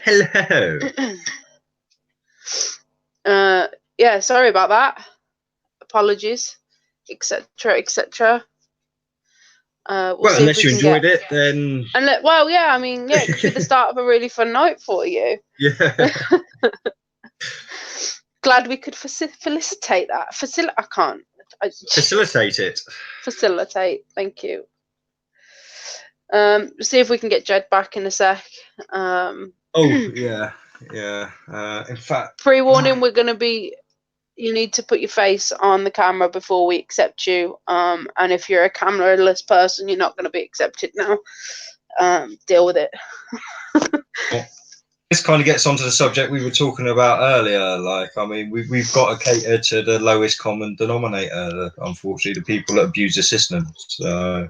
Hello. Yeah, sorry about that. Apologies, etc., etc. Well, unless you enjoyed it, then. Well, yeah, I mean, yeah, it could be the start of a really fun night for you. Yeah. Glad we could facilitate that. I can't. Facilitate it. Facilitate. Thank you. See if we can get Jed back in a sec. Oh yeah. In fact, pre-warning, we're going to be. You need to put your face on the camera before we accept you. And if you're a cameraless person, you're not going to be accepted now. Deal with it. Well, this kind of gets onto the subject we were talking about earlier. Like, I mean, we've got to cater to the lowest common denominator. Unfortunately, the people that abuse the system. So.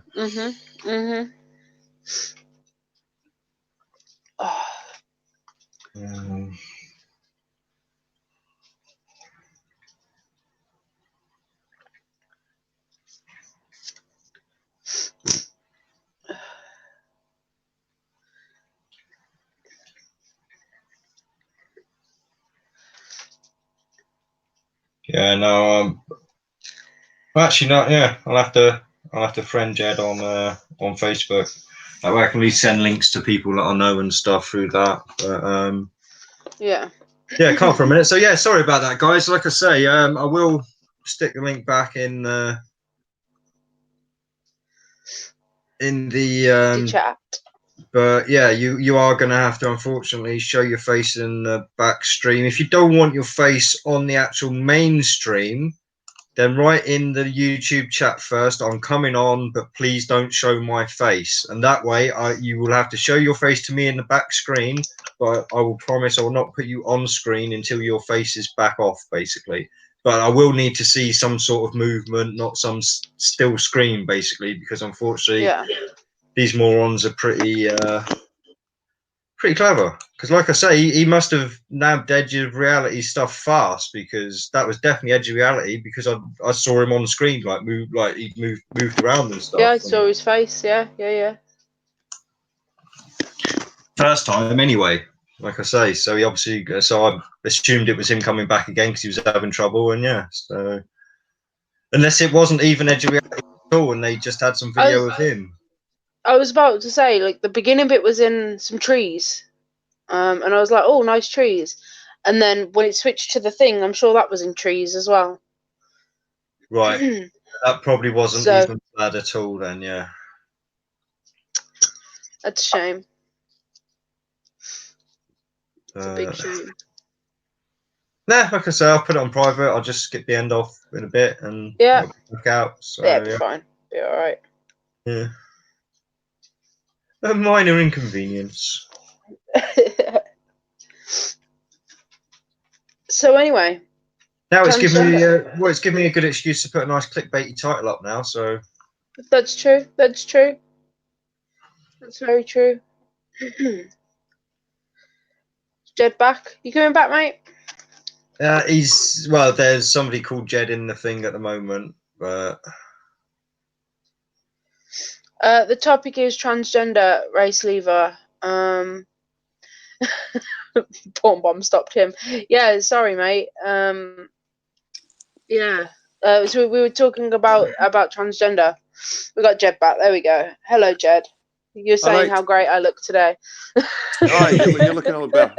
Oh. Yeah, no, actually not. Yeah, I'll have to friend Jed on Facebook. That way I can at least send links to people that I know and stuff through that. But yeah, can't for a minute. So yeah, sorry about that, guys. Like I say, I will stick the link back in the chat. But yeah, you are going to have to unfortunately show your face in the back stream. If you don't want your face on the actual main stream, then write in the YouTube chat first, I'm coming on, but please don't show my face. And that way you will have to show your face to me in the back screen, but I will promise I will not put you on screen until your face is back off, basically. But I will need to see some sort of movement, not some still screen, basically, because unfortunately these morons are pretty clever. Because like I say, he must have nabbed edge of reality stuff fast, because that was definitely edge of reality, because I saw him on the screen he moved around and stuff. Yeah, I saw his face. Yeah. First time anyway, like I say. So he obviously, so I assumed it was him coming back again because he was having trouble, and yeah. So unless it wasn't even edge of reality at all, and they just had some video of him. I was about to say, like, the beginning bit was in some trees, and I was like, oh, nice trees. And then when it switched to the thing, I'm sure that was in trees as well. Right. That probably wasn't even bad at all then, yeah. That's a shame. It's a big shame. Nah, like I say, I'll put it on private. I'll just skip the end off in a bit and look out. So, yeah, it'll be fine. Be all right. Yeah. A minor inconvenience. So anyway. Now it's giving me it's giving me a good excuse to put a nice clickbaity title up now. So. That's true. That's true. That's very true. Jed back? You coming back, mate? There's somebody called Jed in the thing at the moment, but. The topic is transgender race lever. Pornbomb stopped him. Yeah, sorry, mate. Yeah. So we were talking about transgender. We got Jed back. There we go. Hello, Jed. You're saying how great I look today. You're looking a little better.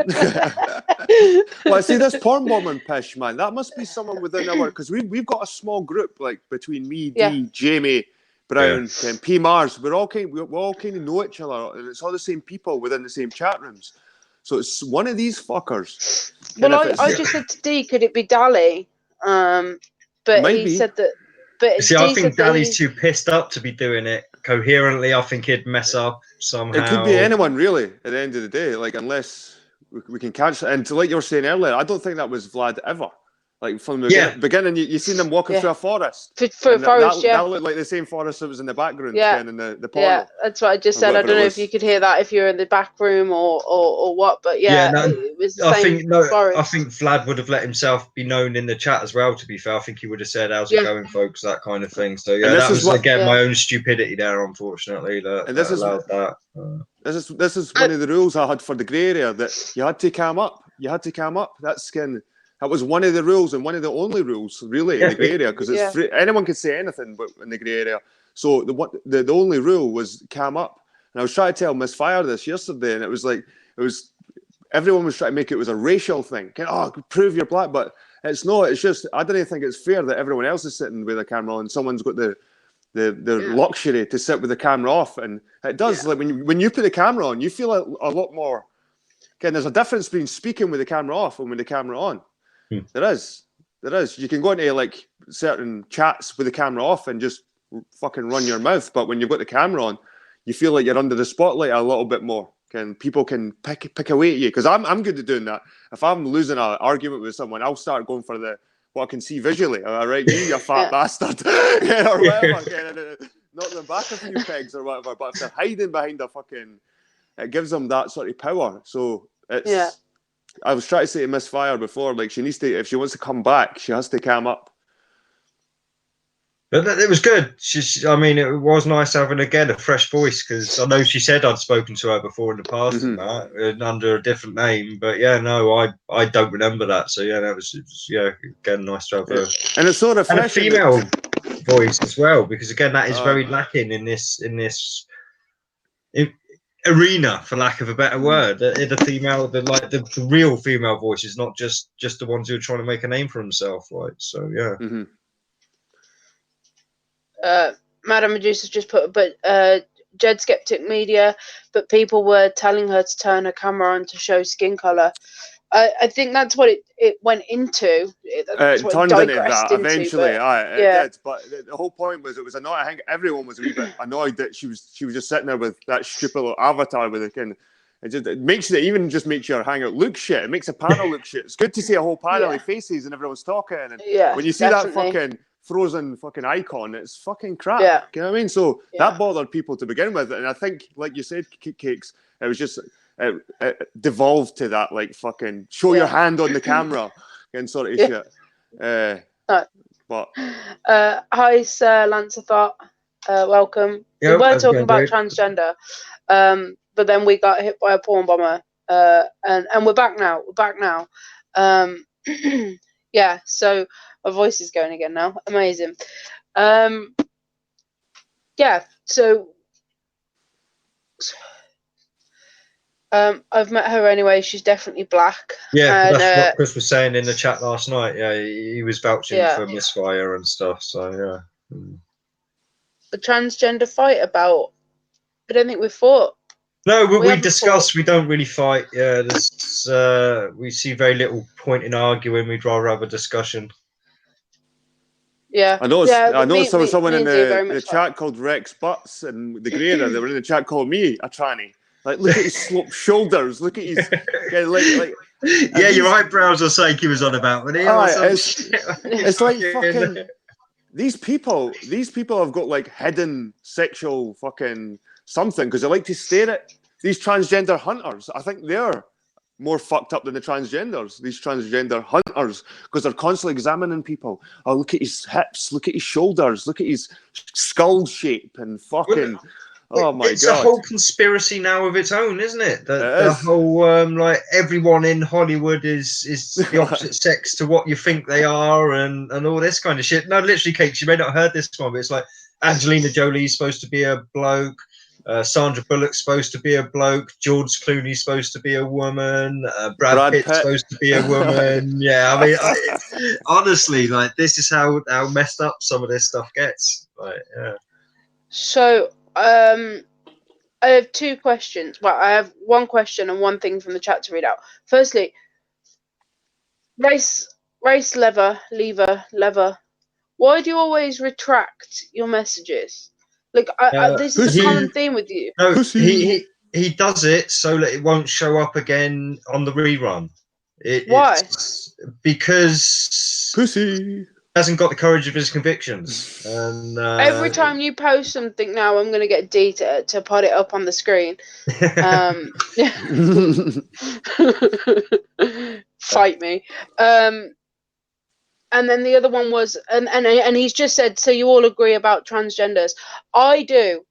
Well, see, this Pornbomb and Pish, man, that must be someone within our, because we've got a small group, like between me, Dee, Jamie, Brown, and P. Mars. We all kind of know each other, and it's all the same people within the same chat rooms. So it's one of these fuckers. Well, I just said to Dee, could it be Dally? But he said that. But see, I think Dally's too pissed up to be doing it coherently. I think he'd mess up somehow. It could be anyone, really, at the end of the day. Like, unless we can catch it. And like you were saying earlier, I don't think that was Vlad ever. Like, from the beginning, you seen them walking through a forest. For a forest, that looked like the same forest that was in the background. In the porno. Yeah, that's what I just said. I don't know if you could hear that if you're in the back room or what, but it was the same forest. I think Vlad would have let himself be known in the chat as well, to be fair. I think he would have said, how's it going, folks, that kind of thing. So, that was, my own stupidity there, unfortunately, that allowed that. This is one of the rules I had for the grey area, that you had to cam up. You had to cam up. That was one of the rules, and one of the only rules really in the grey area, because it's free. Anyone can say anything, but in the grey area. So the only rule was cam up. And I was trying to tell Miss Fire this yesterday, and it was everyone was trying to make it was a racial thing. Oh, prove you're black, but it's not. It's just I don't think it's fair that everyone else is sitting with a camera on. Someone's got the luxury to sit with the camera off, and it does like when you put the camera on, you feel a lot more. Again, there's a difference between speaking with the camera off and with the camera on. There is. You can go into like certain chats with the camera off and just fucking run your mouth, but when you've got the camera on, you feel like you're under the spotlight a little bit more. People can pick away at you, because I'm good at doing that. If I'm losing an argument with someone, I'll start going for what I can see visually. All right, you fat bastard, or whatever. Knock them back a few pegs or whatever. But if they're hiding behind it gives them that sort of power. So it's. I was trying to say to Miss Fire before, like, she needs to, if she wants to come back, she has to cam up. But it was good. I mean, it was nice having again a fresh voice, because I know she said I'd spoken to her before in the past and that, under a different name. But yeah, no, I don't remember that. So yeah, that was again nice to have her. And it's sort of a female voice as well, because again that is very lacking in this arena, for lack of a better word. The female, the real female voice is not just the ones who are trying to make a name for themselves, right? So yeah. Madam Medusa just put, but Jed Skeptic Media, but people were telling her to turn her camera on to show skin color. I think that's what it went into. That's what turned into that into, eventually. It did. But the whole point was, it was annoying. I think everyone was a wee bit annoyed that she was just sitting there with that stupid little avatar with a kind. It makes your hangout look shit. It makes a panel look shit. It's good to see a whole panel of faces and everyone's talking. And when you see that fucking frozen fucking icon, it's fucking crap. You know what I mean? So that bothered people to begin with. And I think, like you said, Cakes, it was just it devolved to that, like, fucking show your hand on the camera and sort of shit. But hi, Sir Lancerthot. Welcome. Yep, we were talking about transgender, but then we got hit by a porn bomber, and we're back now. Yeah, so my voice is going again now. Amazing. Yeah, so I've met her anyway. She's definitely black. Yeah, and that's what Chris was saying in the chat last night. Yeah, he was vouching for Misfire and stuff. So yeah. The transgender fight about. I don't think we fought. No, we discussed. We don't really fight. Yeah, we see very little point in arguing. We'd rather have a discussion. Yeah, I noticed there was someone in the chat called Rex Butts and the Grader. They were in the chat called me a tranny. Like, look at his sloped shoulders. Look at his your eyebrows are saying he was on about. It's like fucking these people have got like hidden sexual fucking something, because they like to stare at these transgender hunters. I think they're more fucked up than the transgenders. These transgender hunters, because they're constantly examining people. Oh, look at his hips. Look at his shoulders. Look at his skull shape and fucking. Oh my God! It's a whole conspiracy now of its own, isn't it? The whole like everyone in Hollywood is the opposite sex to what you think they are, and all this kind of shit. No, literally, Cakes, you may not have heard this one, but it's like Angelina Jolie's supposed to be a bloke, Sandra Bullock's supposed to be a bloke, George Clooney's supposed to be a woman, Brad Pitt's supposed to be a woman. Yeah, I mean, honestly, like, this is how messed up some of this stuff gets. Like, yeah. So. I have two questions. Well, I have one question and one thing from the chat to read out. Firstly, race lever. Why do you always retract your messages? Like, this is a common theme with you. No, he does it so that it won't show up again on the rerun. Why? Because pussy hasn't got the courage of his convictions. And every time you post something now, I'm going to get D to put it up on the screen. Fight me. And then the other one was, and he's just said, so you all agree about transgenders? I do.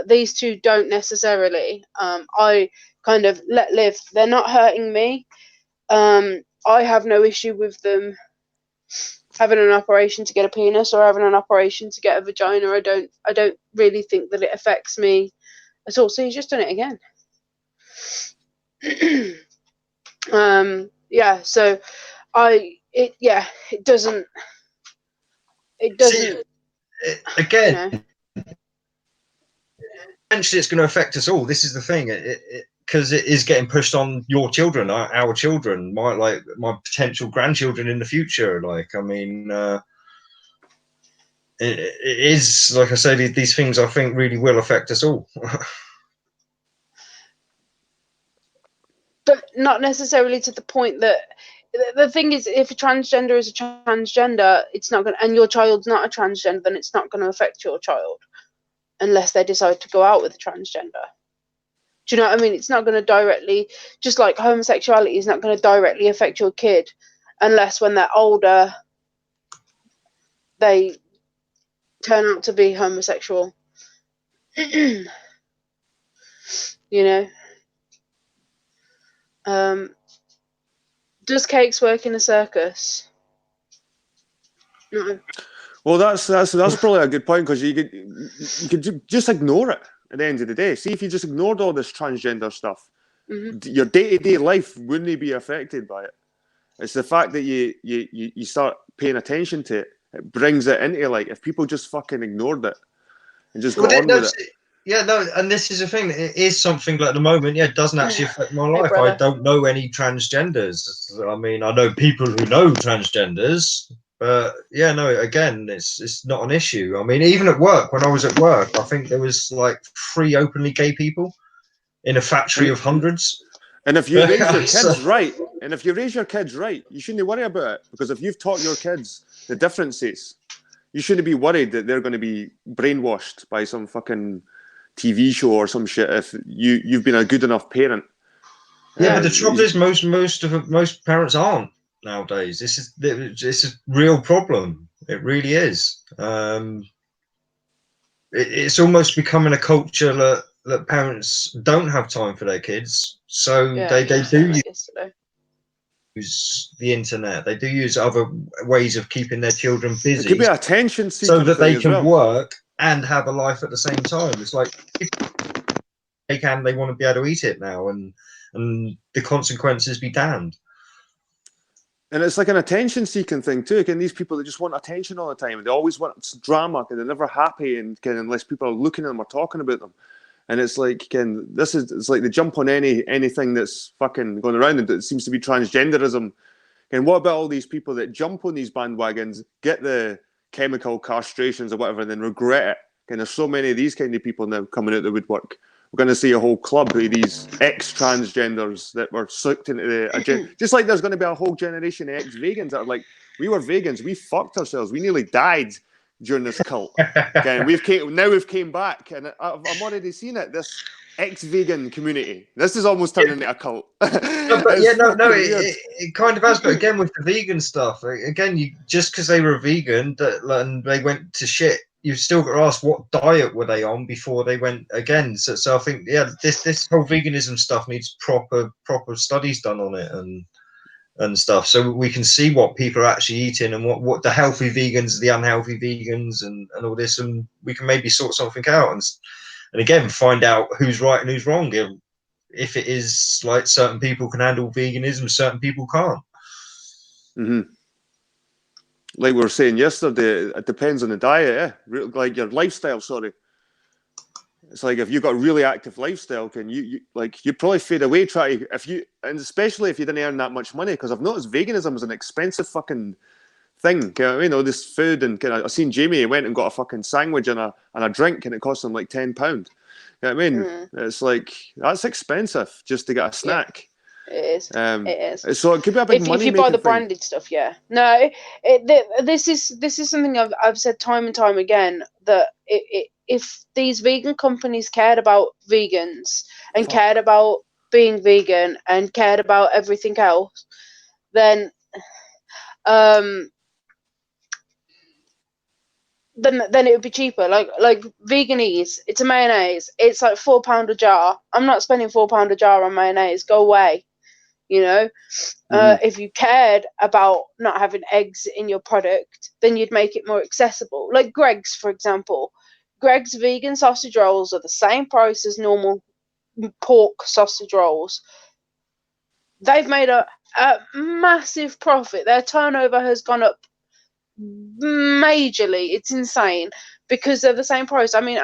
These two don't necessarily. I kind of let live. They're not hurting me. I have no issue with them having an operation to get a penis or having an operation to get a vagina. I don't really think that it affects me at all. So he's just done it again. Yeah, so it doesn't See, again, you know. Eventually it's going to affect us all. This is the thing, because it is getting pushed on your children, our children, my potential grandchildren in the future. Like, I mean, it is, like I say, these things I think really will affect us all. But not necessarily to the point that the thing is, if a transgender is a transgender, it's not going to, and your child's not a transgender, then it's not going to affect your child unless they decide to go out with a transgender. Do you know what I mean? It's not going to directly, just like homosexuality is not going to directly affect your kid unless when they're older they turn out to be homosexual. You know. Does cakes work in a circus? No. Well, that's probably a good point, because you could just ignore it at the end of the day. See, if you just ignored all this transgender stuff, your day-to-day life wouldn't be affected by it. It's the fact that you start paying attention to it. It brings it into, like, if people just fucking ignored it and just got on with it. Yeah, no, and this is the thing. It is something that at the moment, it doesn't actually affect my life. Brother. I don't know any transgenders. I mean, I know people who know transgenders, but yeah, no, again, it's not an issue. I mean, even at work, when I was at work, I think there was like 3 openly gay people in a factory of hundreds. And if you raise your kids right, you shouldn't worry about it, because if you've taught your kids the differences, you shouldn't be worried that they're going to be brainwashed by some fucking TV show or some shit if you've been a good enough parent. Yeah, but the trouble is most parents aren't nowadays. It's a real problem. It really is. It's almost becoming a culture that parents don't have time for their kids, so they do use the internet. They do use other ways of keeping their children busy. It could be attention so that they can work and have a life at the same time. It's like they want to be able to eat it now, and the consequences be damned. And it's like an attention-seeking thing too. Again, these people that just want attention all the time, they always want drama, and they're never happy, and unless people are looking at them or talking about them. And it's like, again, it's like they jump on anything that's fucking going around, and it seems to be transgenderism. And what about all these people that jump on these bandwagons, get the chemical castrations or whatever, and then regret it? And there's so many of these kind of people now coming out the woodwork. We're going to see a whole club of these ex-transgenders that were sucked into the... just like there's going to be a whole generation of ex-vegans that are like, we were vegans, we fucked ourselves, we nearly died during this cult. Okay, we've came back, and I'm already seeing it, this ex-vegan community. This is almost turning into a cult. It kind of has, but again, with the vegan stuff, again, just because they were vegan and they went to shit, you've still got to ask what diet were they on before they went again. So I think, this whole veganism stuff needs proper studies done on it and stuff, so we can see what people are actually eating and what the healthy vegans, the unhealthy vegans, and all this, and we can maybe sort something out and again find out who's right and who's wrong. If it is like certain people can handle veganism, certain people can't. Like we were saying yesterday, it depends on the diet, like your lifestyle. Sorry, it's like if you've got a really active lifestyle, can you probably fade away. And especially if you didn't earn that much money, because I've noticed veganism is an expensive fucking thing. You know, this food, and I've seen Jamie went and got a fucking sandwich and a drink, and it cost him like £10. You know what I mean? It's like, that's expensive just to get a snack. It is. It is. So it could be a big money. If you buy the branded stuff, no. This is something I've said time and time again, that if these vegan companies cared about vegans and cared about being vegan and cared about everything else, then then it would be cheaper. Like Veganese, it's a mayonnaise. It's like £4 a jar. I'm not spending £4 a jar on mayonnaise. Go away. You know, if you cared about not having eggs in your product, then you'd make it more accessible. Like Greg's, for example. Greg's vegan sausage rolls are the same price as normal pork sausage rolls. They've made a massive profit. Their turnover has gone up majorly. It's insane because they're the same price. I mean,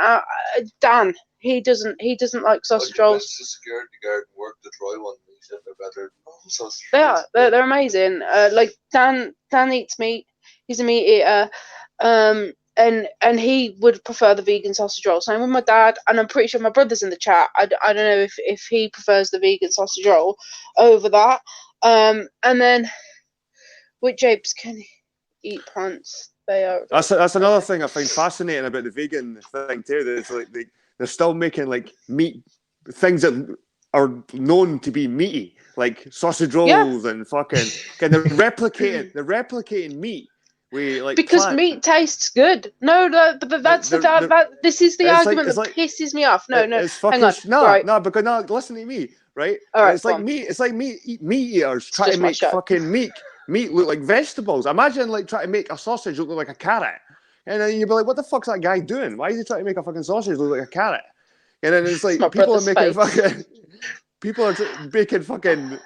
Dan, he doesn't like sausage rolls. Scared to go and work to try one. He said they're better than sausage They rolls. are. They're amazing. Like Dan eats meat. He's a meat eater. And he would prefer the vegan sausage roll. Same with my dad, and I'm pretty sure my brother's in the chat. I don't know if he prefers the vegan sausage roll over that. And then which apes can eat plants? They are. That's another thing I find fascinating about the vegan thing too. That it's like they're still making like meat things that are known to be meaty, like sausage rolls and fucking. And they're replicating meat. Because meat tastes good. No, that's this is the argument that pisses me off. No, hang on. Because listen to me, right? All right, it's like meat eaters trying to make fucking meat look like vegetables. Imagine like trying to make a sausage look like a carrot, and then you'd be like, "What the fuck's that guy doing? Why is he trying to make a fucking sausage look like a carrot?" And then it's like people are making fucking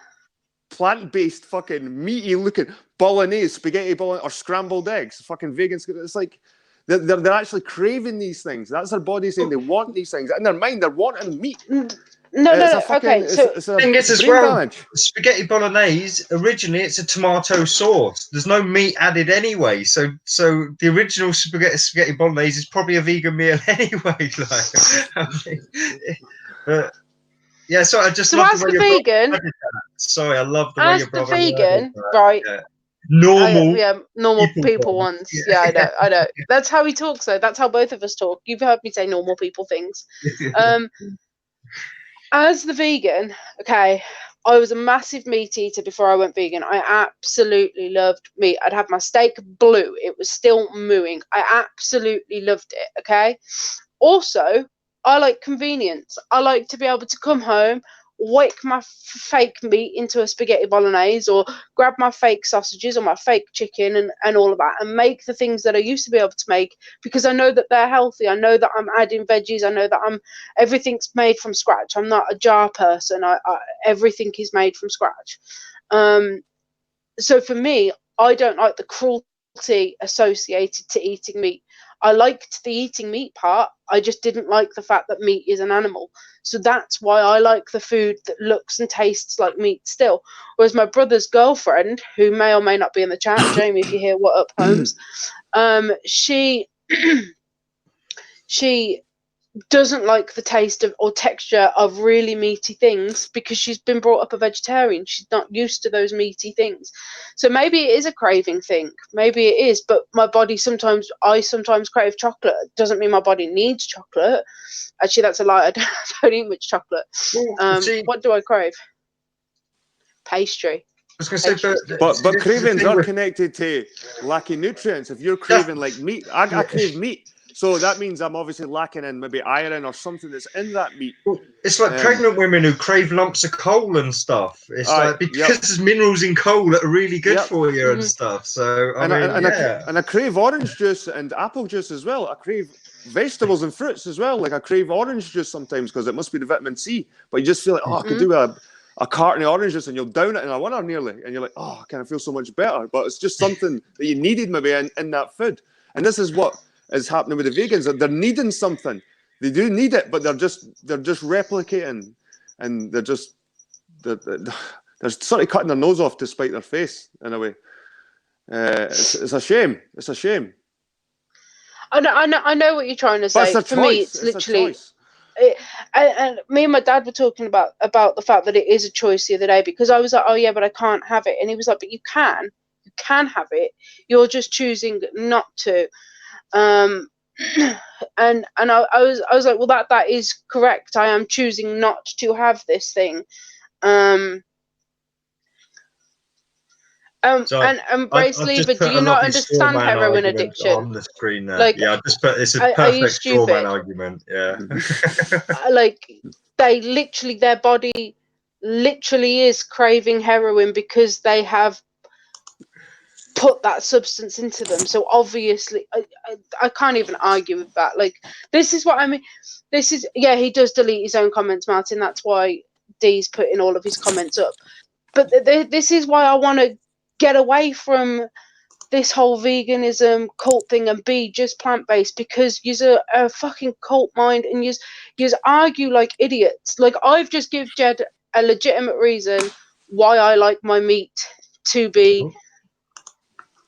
plant-based fucking meaty looking bolognese, spaghetti bolognese, or scrambled eggs, fucking vegan. It's like they're actually craving these things. That's their body saying they want these things. In their mind, they're wanting meat. No. Okay, so the thing is as well, spaghetti bolognese, originally it's a tomato sauce. There's no meat added anyway. So the original spaghetti bolognese is probably a vegan meal anyway. Yeah, so I just love as the vegan. Sorry, I love the way your brother. As the vegan, right? Yeah. Normal people ones. Yeah, I know. That's how he talks, though. That's how both of us talk. You've heard me say normal people things. As the vegan, okay, I was a massive meat eater before I went vegan. I absolutely loved meat. I'd have my steak blue. It was still mooing. I absolutely loved it, okay? Also, I like convenience. I like to be able to come home, whack my fake meat into a spaghetti bolognese, or grab my fake sausages or my fake chicken and all of that, and make the things that I used to be able to make, because I know that they're healthy. I know that I'm adding veggies. I know that everything's made from scratch. I'm not a jar person. Everything is made from scratch. So for me, I don't like the cruelty associated to eating meat. I liked the eating meat part. I just didn't like the fact that meat is an animal. So that's why I like the food that looks and tastes like meat still. Whereas my brother's girlfriend, who may or may not be in the chat, Jamie, if you hear what up, Holmes, she doesn't like the taste of or texture of really meaty things because she's been brought up a vegetarian. She's not used to those meaty things. So maybe it is a craving thing. Maybe it is, but my body I sometimes crave chocolate. It doesn't mean my body needs chocolate. Actually, that's a lie. I don't eat much chocolate. What do I crave? Pastry. I was going to say, but cravings are connected to lacking nutrients. If you're craving like meat, I crave meat. So that means I'm obviously lacking in maybe iron or something that's in that meat. It's like pregnant women who crave lumps of coal and stuff. It's like because there's minerals in coal that are really good for you and stuff. So I crave orange juice and apple juice as well. I crave vegetables and fruits as well. Like I crave orange juice sometimes because it must be the vitamin C. But you just feel like, I could do a carton of orange juice and you'll down it in an hour nearly, and you're like, I kind of feel so much better. But it's just something that you needed maybe in that food. And this is what is happening with the vegans. They're needing something. They do need it, but they're just replicating, and they're sort of cutting their nose off to spite their face in a way. It's a shame. It's a shame. I know what you're trying to say. For me, it's literally. And me and my dad were talking about the fact that it is a choice the other day, because I was like, oh yeah, but I can't have it, and he was like, but you can have it. You're just choosing not to. And I was like, well, that is correct. I am choosing not to have this thing. And So and Brace I've Lever, just do put you a not lovely straw understand man heroin argument addiction? on the screen there. Like, Yeah, I just put it's a are you perfect straw man stupid? argument. Yeah. Like, they literally, their body literally is craving heroin because they have put that substance into them. So obviously, I can't even argue with that. Like, this is what I mean. This is, yeah, he does delete his own comments, Martin. That's why D's putting all of his comments up. But this is why I want to get away from this whole veganism cult thing and be just plant-based, because you're a fucking cult mind and you argue like idiots. Like, I've just give Jed a legitimate reason why I like my meat to be,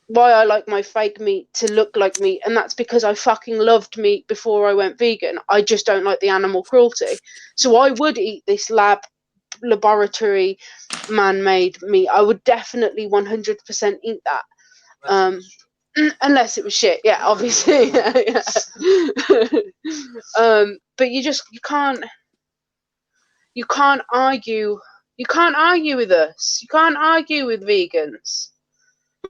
why I like my fake meat to look like meat, and that's because I fucking loved meat before I went vegan. I just don't like the animal cruelty. So I would eat this laboratory man-made meat. I would definitely 100% eat that. Unless it was shit, yeah, obviously. Yeah. But you can't argue. You can't argue with us. You can't argue with vegans.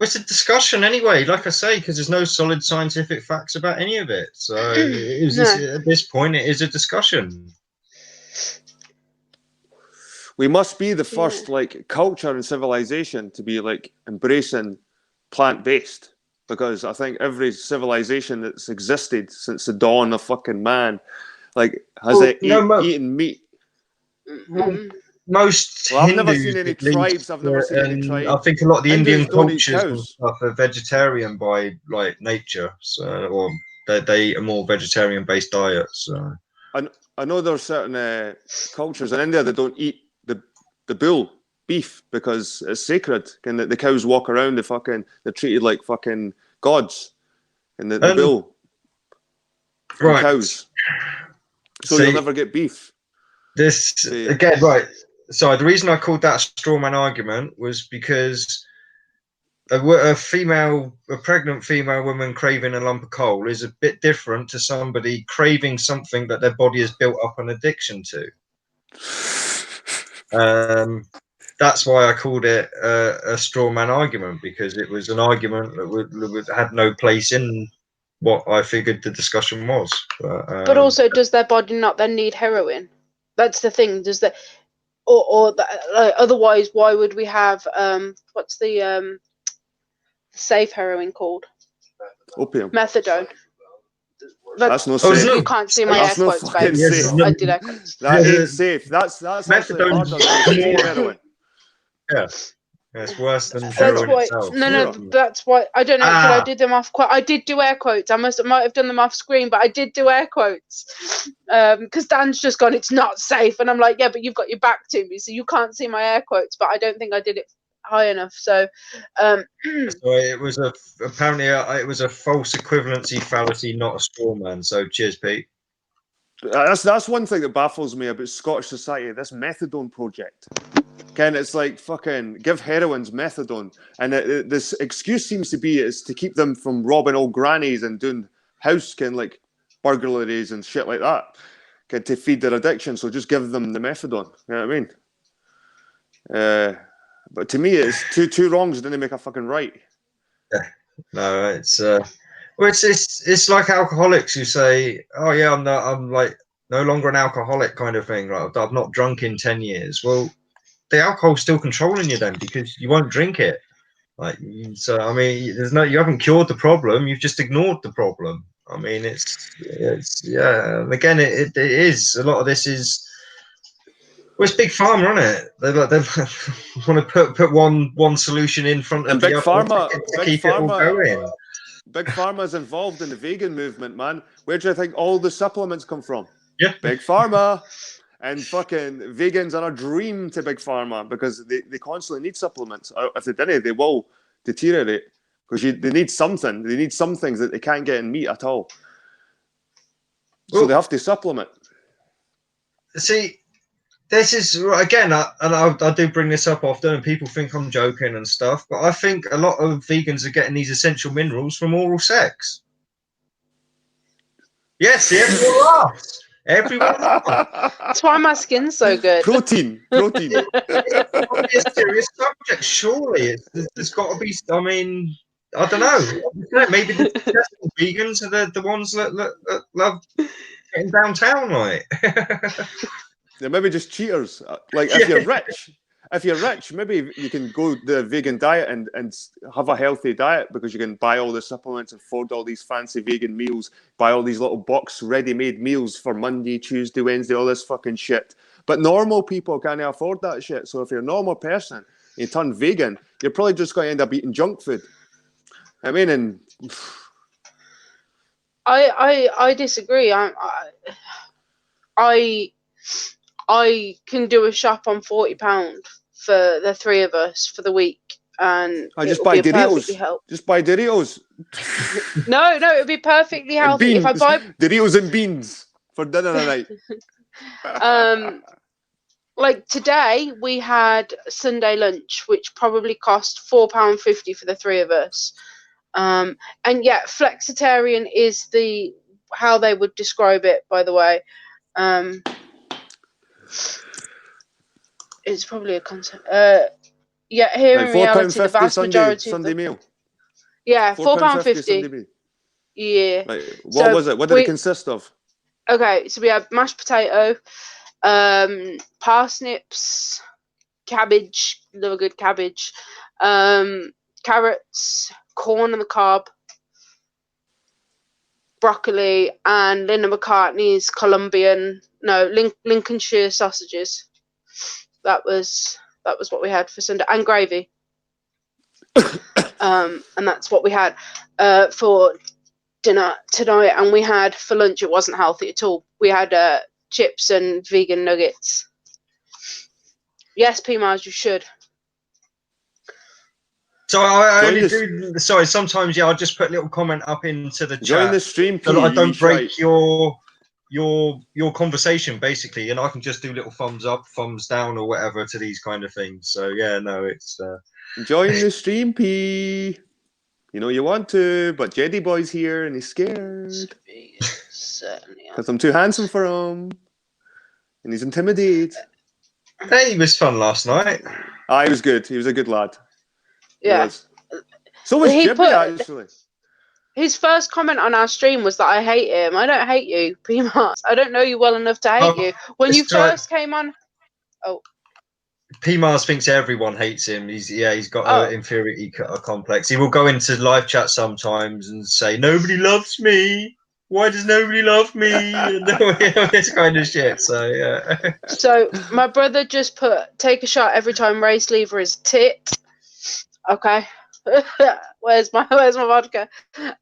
It's a discussion anyway, like I say, because there's no solid scientific facts about any of it. So at this point, it is a discussion. We must be the first like culture and civilization to be like embracing plant-based, because I think every civilization that's existed since the dawn of fucking man, like, has eaten meat. Most I've never Hindus, seen any at least, tribes. I've never seen any tribes. I think a lot of the Hindus Indian don't eat cultures and cows. stuff are vegetarian by like nature, so, or they eat a more vegetarian-based diet. So I know there are certain cultures in India that don't eat the bull beef because it's sacred. And the cows walk around, they're treated like fucking gods. And the bull and cows. So you'll never get beef. This again, right? So the reason I called that a straw man argument was because a pregnant female woman craving a lump of coal is a bit different to somebody craving something that their body has built up an addiction to. That's why I called it a straw man argument, because it was an argument that had no place in what I figured the discussion was. But also, does their body not then need heroin? That's the thing. Does that, or otherwise, why would we have what's the safe heroin called? Opium. Methadone. That's no safe. You can't see my air quotes, babe. I did air quotes. That ain't safe. That's actually harder than heroin. Yeah. It's worse than heroin itself. No, that's why I don't know. Did I do them off? I did do air quotes. I might have done them off screen, but I did do air quotes because Dan's just gone, it's not safe, and I'm like, yeah, but you've got your back to me, so you can't see my air quotes. But I don't think I did it high enough. So, so it was apparently it was a false equivalency fallacy, not a straw man. So cheers, Pete. That's one thing that baffles me about Scottish society. This methadone project. Ken, it's like fucking give heroines methadone, and this excuse seems to be is to keep them from robbing old grannies and doing house like burglaries and shit like that, to feed their addiction. So just give them the methadone. You know what I mean? But to me, it's two wrongs didn't make a fucking right. Yeah. No, it's like alcoholics who say, "Oh yeah, I'm like no longer an alcoholic," kind of thing. Like, I've not drunk in 10 years. Well, the alcohol's still controlling you then, because you won't drink it. Like, so I mean, you haven't cured the problem, you've just ignored the problem. I mean, it's yeah. And again, it is a lot of this is, well, it's big pharma, isn't it? They want to put one solution in front of Big the pharma, other to keep it all going. Big pharma is involved in the vegan movement, man. Where do you think all the supplements come from? Yeah, Big pharma. And fucking vegans are a dream to big pharma because they constantly need supplements. If they didn't, they will deteriorate because they need something. They need some things that they can't get in meat at all. So they have to supplement. See, this is again, I do bring this up often, and people think I'm joking and stuff, but I think a lot of vegans are getting these essential minerals from oral sex. Yes, everyone laughs. Everyone. That's why my skin's so good. Protein. It's got to be a serious subject, surely. There's got to be. I mean, I don't know. Maybe the successful vegans are the ones that love getting downtown, like. They're maybe just cheaters. Like if you're rich, maybe you can go the vegan diet and have a healthy diet because you can buy all the supplements and afford all these fancy vegan meals, buy all these little box ready-made meals for Monday, Tuesday, Wednesday, all this fucking shit. But normal people can't afford that shit. So if you're a normal person, you turn vegan, you're probably just going to end up eating junk food. I mean, and I disagree. I can do a shop on £40 for the three of us for the week, and I just buy Doritos. Just buy Doritos. No, it would be perfectly healthy if I buy Doritos and beans for dinner tonight. Like today we had Sunday lunch, which probably cost £4.50 for the three of us. And yeah, flexitarian is how they would describe it, by the way. It's probably a concept. Yeah, here in reality, the vast majority Sunday meal. Yeah, £4.50. Yeah. Right. What was it? What did it consist of? Okay, so we had mashed potato, parsnips, cabbage, love a good cabbage, carrots, corn on the cob, broccoli, and Linda McCartney's Lincolnshire sausages. That was what we had for Sunday, and gravy. And that's what we had for dinner tonight. And we had for lunch, it wasn't healthy at all. We had chips and vegan nuggets. Yes, P-Mars, you should. So I only do. Sorry, sometimes I'll just put a little comment up into the chat. Join the stream, so that I don't break your conversation, basically, and I can just do little thumbs up, thumbs down, or whatever to these kind of things. So yeah, no, it's join the stream, P. You know you want to, but Jedi Boy's here and he's scared because I'm too handsome for him, and he's intimidated. Hey, he was fun last night. He was good. He was a good lad. Yeah. So was Jimmy, actually. His first comment on our stream was that I hate him. I don't hate you, P-Mars. I don't know you well enough to hate you. When you first came on... Oh. P-Mars thinks everyone hates him. He's got an inferiority complex. He will go into live chat sometimes and say, nobody loves me. Why does nobody love me? And this kind of shit. So, yeah. So, my brother just take a shot every time race lever is tit. Okay. Where's my vodka?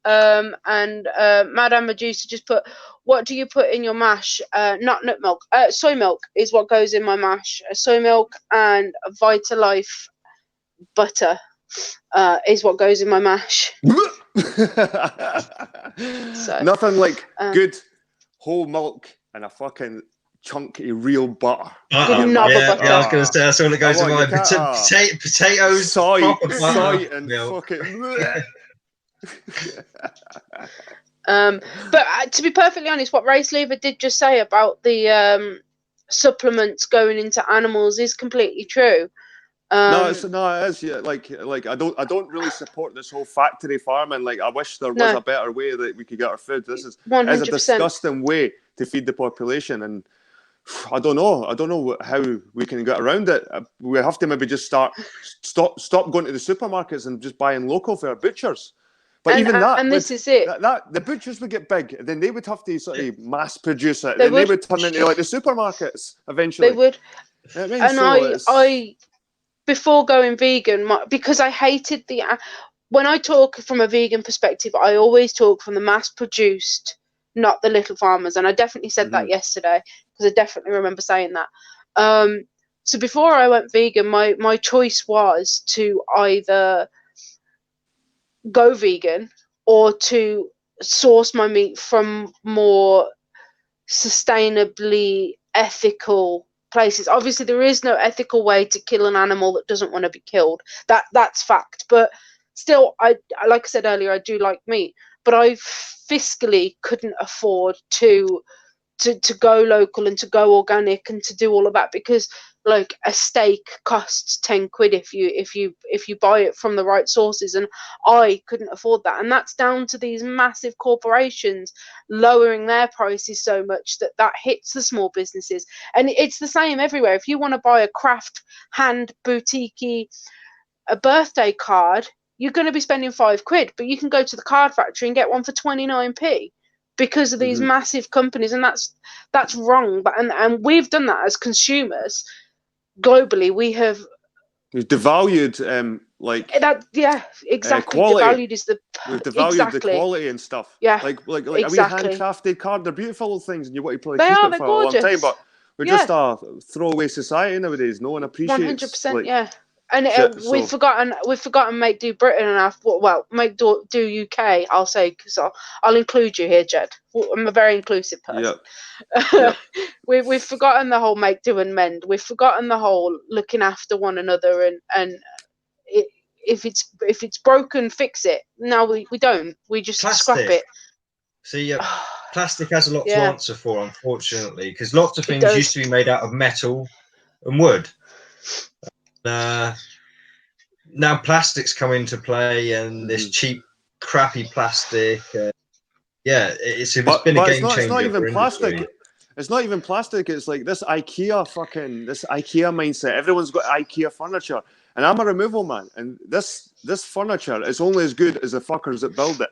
And Madame Medusa just put, what do you put in your mash? Not nut milk. Soy milk is what goes in my mash. Soy milk and Vitalife butter is what goes in my mash. So, nothing like good whole milk and a fucking chunky real butter. Yeah, I was going to say that's all that goes in my potatoes, soy and fucking. But to be perfectly honest, what Race Lever did just say about the supplements going into animals is completely true. No, it is. Yeah, like I don't really support this whole factory farming. Like, I wish there was a better way that we could get our food. This is a disgusting way to feed the population, and I don't know how we can get around it. We have to maybe just stop going to the supermarkets and just buying local for our butchers. But this is it. The butchers would get big, then they would have to sort of mass produce it. They would turn into like the supermarkets eventually. They would. I before going vegan, because I hated when I talk from a vegan perspective, I always talk from the mass produced, not the little farmers. And I definitely said that yesterday, because I definitely remember saying that. So before I went vegan, my choice was to either go vegan or to source my meat from more sustainably ethical places. Obviously, there is no ethical way to kill an animal that doesn't want to be killed. That's fact. But still, like I said earlier, I do like meat, but I fiscally couldn't afford to to go local and to go organic and to do all of that, because like a steak costs 10 quid if you buy it from the right sources, and I couldn't afford that. And that's down to these massive corporations lowering their prices so much that hits the small businesses. And it's the same everywhere. If you want to buy a craft hand boutique a birthday card, you're going to be spending 5 quid, but you can go to the card factory and get one for 29p because of these massive companies. And that's wrong. But and we've done that as consumers globally. We've devalued that. Yeah, exactly. quality. Devalued is the We've devalued the quality and stuff. Yeah, like exactly. a wee handcrafted card. They're beautiful little things, and you want to probably They keep are, it they're for a long gorgeous. time. But we're just a throwaway society nowadays. No one appreciates. 100%. Yeah. And we've so. forgotten Make Do Britain and Make Do UK. I'll say, because I'll include you here, Jed. I'm a very inclusive person. Yep. We've forgotten the whole make do and mend. We've forgotten the whole looking after one another, and if it's broken, fix it. No, we don't. We just scrap it. See, plastic has a lot to answer for, unfortunately, because lots of things used to be made out of metal and wood. Now plastics come into play, and this cheap, crappy plastic. It's been a game changer. It's not even for plastic. industry. It's not even plastic. It's like this IKEA mindset. Everyone's got IKEA furniture, and I'm a removal man, and this furniture is only as good as the fuckers that build it.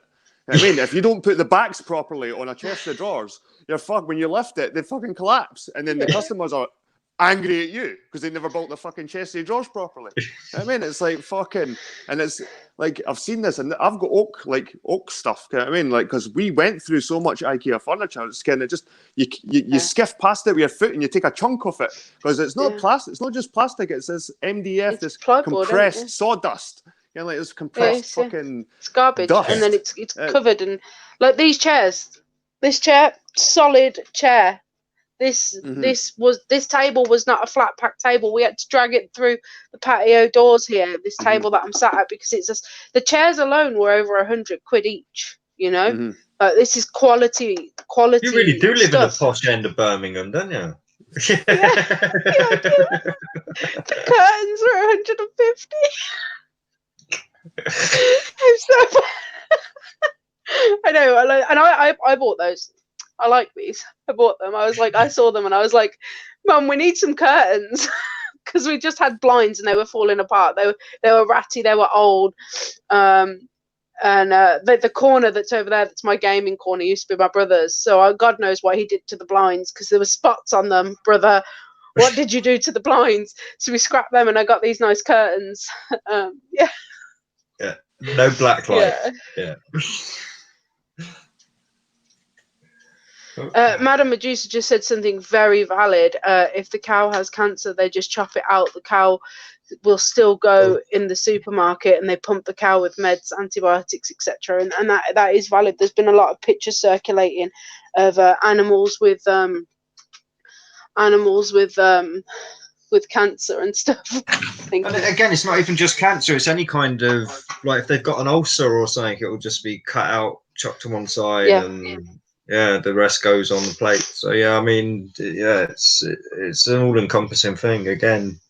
I mean, if you don't put the backs properly on a chest of drawers, you're fucked. When you lift it, they fucking collapse, and then the customers are angry at you because they never built the fucking chest of drawers properly. I mean, it's like fucking, and it's like I've seen this, and I've got oak stuff. I mean, like, because we went through so much IKEA furniture, it's kind of just you skiff past it with your foot and you take a chunk of it, because it's not plastic. It's not just plastic. It's this MDF, it's this plywood, compressed sawdust. You know, like this compressed fucking it's garbage, dust. and then it's covered in like these chairs. This chair, solid chair. This table was not a flat pack table. We had to drag it through the patio doors here. This table that I'm sat at, because it's just the chairs alone were over 100 quid each. You know, this is quality. You really do live stuff. in the posh end of Birmingham, don't you? Yeah, I do. The curtains were 150. I'm so I know, and I bought those. I like these. I bought them. I saw them and I was like, Mum, we need some curtains, because we just had blinds and they were falling apart. They were ratty. They were old. And the corner that's over there, that's my gaming corner, used to be my brother's. So God knows what he did to the blinds, because there were spots on them. Brother, what did you do to the blinds? So we scrapped them, and I got these nice curtains. Yeah. No black light. Yeah. Madam Medusa just said something very valid. If the cow has cancer, they just chop it out. The cow will still go in the supermarket, and they pump the cow with meds, antibiotics, etc. And that is valid. There's been a lot of pictures circulating of animals with cancer and stuff. And again, it's not even just cancer. It's any kind of, like, if they've got an ulcer or something, it will just be cut out, chucked to one side, and the rest goes on the plate. So I mean, it's an all-encompassing thing. Again,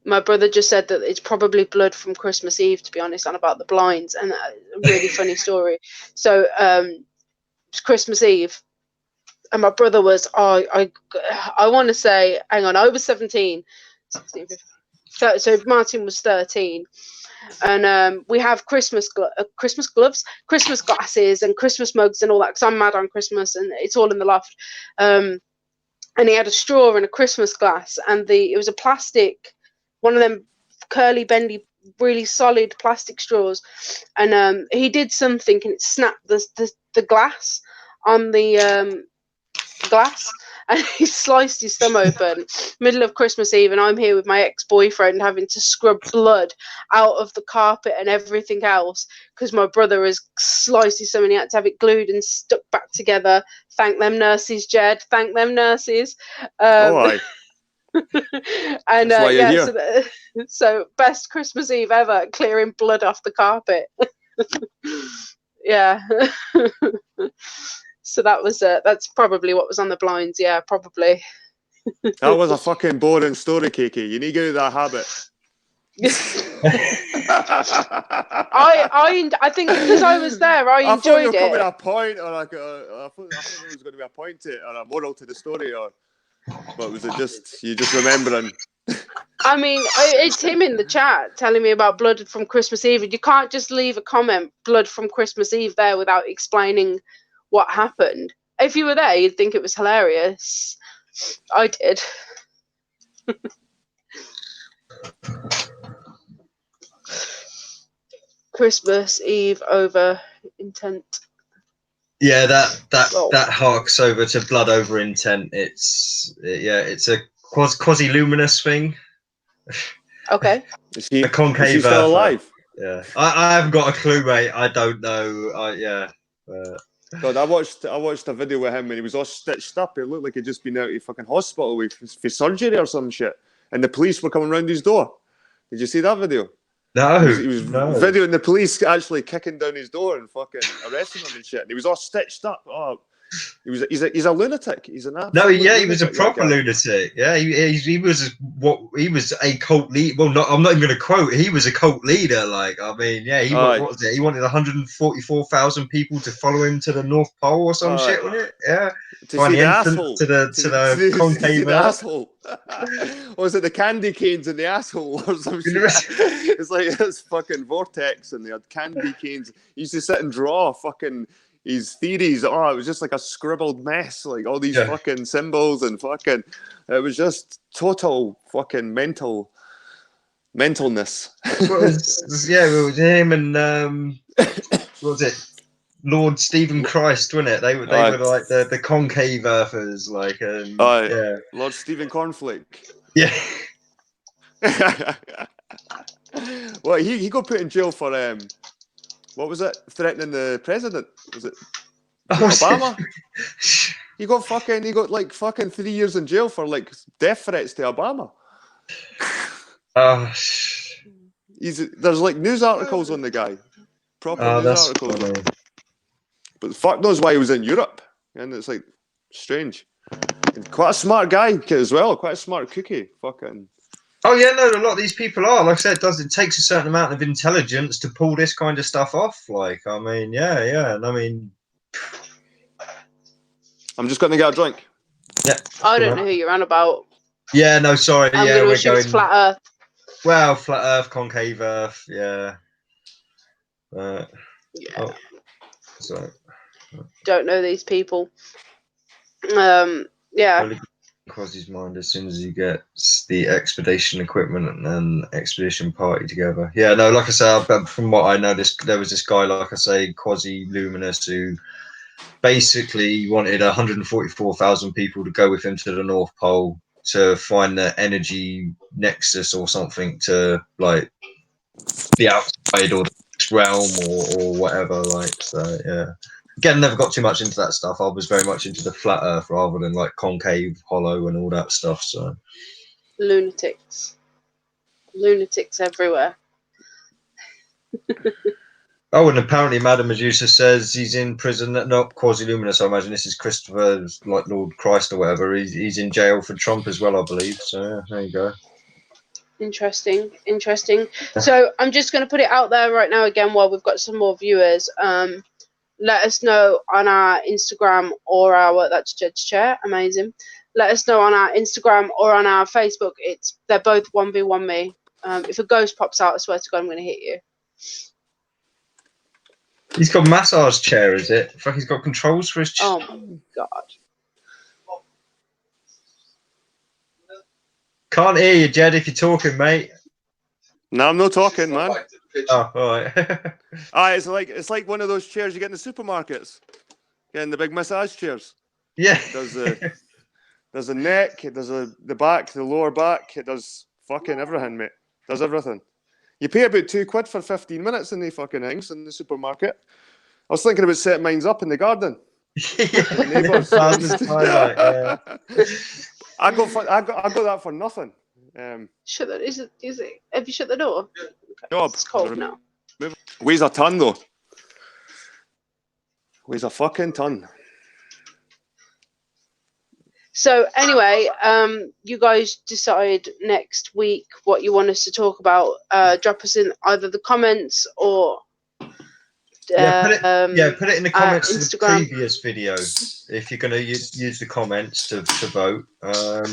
my brother just said that it's probably blood from Christmas Eve, to be honest, on about the blinds, and a really funny story. So it's Christmas Eve, and my brother was, I want to say, hang on, I was 17, 16, 15. So Martin was 13, and we have Christmas gloves, Christmas glasses, and Christmas mugs and all that, because I'm mad on Christmas, and it's all in the loft. And he had a straw in a Christmas glass, and it was a plastic, one of them curly, bendy, really solid plastic straws, and he did something, and it snapped the glass on the glass, and he sliced his thumb open middle of Christmas Eve, and I'm here with my ex-boyfriend having to scrub blood out of the carpet and everything else, because my brother has sliced his thumb and he had to have it glued and stuck back together. Thank them nurses, Jed. Thank them nurses. And so best Christmas Eve ever, clearing blood off the carpet. Yeah. So that's probably what was on the blinds. Yeah, probably. That was a fucking boring story, Kiki. You need to get out of that habit. I think because I was there, I thought you were enjoyed coming it. to a point, or like I thought there was going to be a point to it, or a moral to the story, or but was it just you just remembering? I mean, it's him in the chat telling me about Blood from Christmas Eve. And you can't just leave a comment, Blood from Christmas Eve, there without explaining what happened. If you were there, you'd think it was hilarious. I did. Christmas Eve over intent. Yeah, that harks over to blood over intent. It's a quasi-luminous thing. Okay. Okay. Is A concave is he still alive? Yeah, I haven't got a clue, mate. I don't know. God, I watched a video with him and he was all stitched up. It looked like he'd just been out of fucking hospital for surgery or some shit. And the police were coming round his door. Did you see that video? No, he was videoing the police actually kicking down his door and fucking arresting him and shit. And he was all stitched up. Oh, he's a lunatic. He's an absolute lunatic, he was a proper lunatic. Yeah, he was a cult leader. Well, I'm not even going to quote. He was a cult leader. Like, I mean, yeah, what was it? He wanted 144,000 people to follow him to the North Pole or some shit, wasn't it? Yeah. To see the asshole. To the concave. See the asshole. Or was it the candy canes in the asshole or some shit? It's like this fucking vortex and they had candy canes. He used to sit and draw fucking his theories. Oh, it was just like a scribbled mess. Like all these fucking symbols and fucking... It was just total fucking mentalness. It was him and... what was it? Lord Stephen Christ, wasn't it? They were like the concave earthers, like Lord Stephen Cornflake. Yeah. Well, he got put in jail for what was it? Threatening the president? Was it Obama? He got like fucking 3 years in jail for like death threats to Obama. There's like news articles on the guy. Proper news articles. Funny. But the fuck knows why he was in Europe. And it's like strange. And quite a smart guy as well. Quite a smart cookie. Fucking. Oh yeah, no, a lot of these people are. Like I said, it takes a certain amount of intelligence to pull this kind of stuff off. Like, I mean, yeah. And I mean, I'm just going to get a drink. Yeah. I don't know who you're on about. Yeah, no, sorry. I'm going to assume it's flat Earth. Well, flat Earth, concave Earth, yeah. So. Don't know these people. Yeah. Really cross his mind as soon as he gets the expedition equipment and expedition party together. Yeah, no, like I said, from what I know, there was this guy, like I say, quasi-luminous, who basically wanted 144,000 people to go with him to the North Pole to find the energy nexus or something to like the outside or the next realm or whatever. Like, so yeah. Again, never got too much into that stuff. I was very much into the flat Earth rather than like concave, hollow, and all that stuff. So lunatics everywhere. Oh, and apparently Madame Medusa says he's in prison. Not quasi-luminous. I imagine this is Christopher's, like Lord Christ or whatever. He's in jail for Trump as well, I believe. So yeah, there you go. Interesting. So I'm just going to put it out there right now again while we've got some more viewers. Let us know on our Instagram or that's Jed's chair. Amazing. Let us know on our Instagram or on our Facebook. They're both 1v1me. If a ghost pops out, I swear to God, I'm going to hit you. He's got a massage chair, is it? Fuck, he's got controls for his chair. Oh my God. Can't hear you, Jed, if you're talking, mate. No, I'm not talking, man. Oh, all right. It's like one of those chairs you get in the supermarkets. Getting the big massage chairs. Yeah. There's a neck, it does the back, the lower back, it does fucking everything, mate. Does everything. You pay about £2 for 15 minutes in the fucking things in the supermarket. I was thinking about setting mine up in the garden. Neighbours. I got that for nothing. Shut that. Is it? Have you shut the door? Job. It's cold now. Weighs a ton though. Weighs a fucking ton. So anyway, you guys decide next week what you want us to talk about. Drop us in either the comments or put it in the comments to the Instagram. previous video if you're going to use the comments to vote.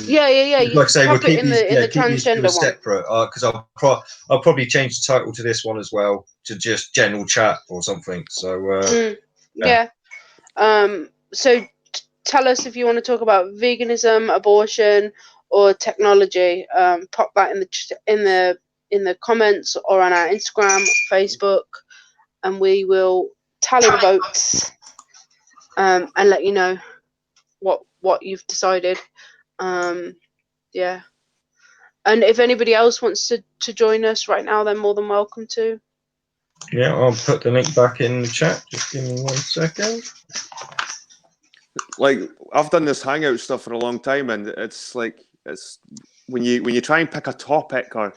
Yeah. Like I say, we'll keep these transgender one separate because I'll probably change the title to this one as well to just general chat or something. So so tell us if you want to talk about veganism, abortion, or technology. Pop that in the comments or on our Instagram, Facebook, and we will tally the votes and let you know what you've decided. Yeah. And if anybody else wants to join us right now, they're more than welcome to. Yeah, I'll put the link back in the chat. Just give me 1 second. Like, I've done this hangout stuff for a long time, and it's like, it's when you try and pick a topic, or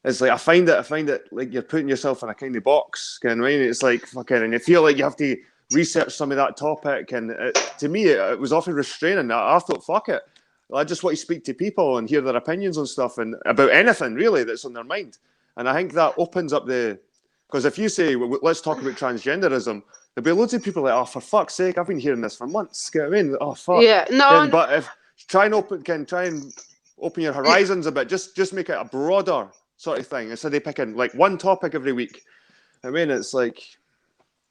it's like I find it like you're putting yourself in a kind of box, kind of, right? It's like fucking, and you feel like you have to research some of that topic, and to me it was often restraining. I thought, fuck it, I just want to speak to people and hear their opinions on stuff and about anything really that's on their mind. And I think that opens up because if you say, well, let's talk about transgenderism, there'll be loads of people like, oh, for fuck's sake, I've been hearing this for months. Get what I mean? Oh, fuck. Yeah, no. But if try and open your horizons a bit, just make it a broader sort of thing instead of picking like one topic every week. I mean, it's like.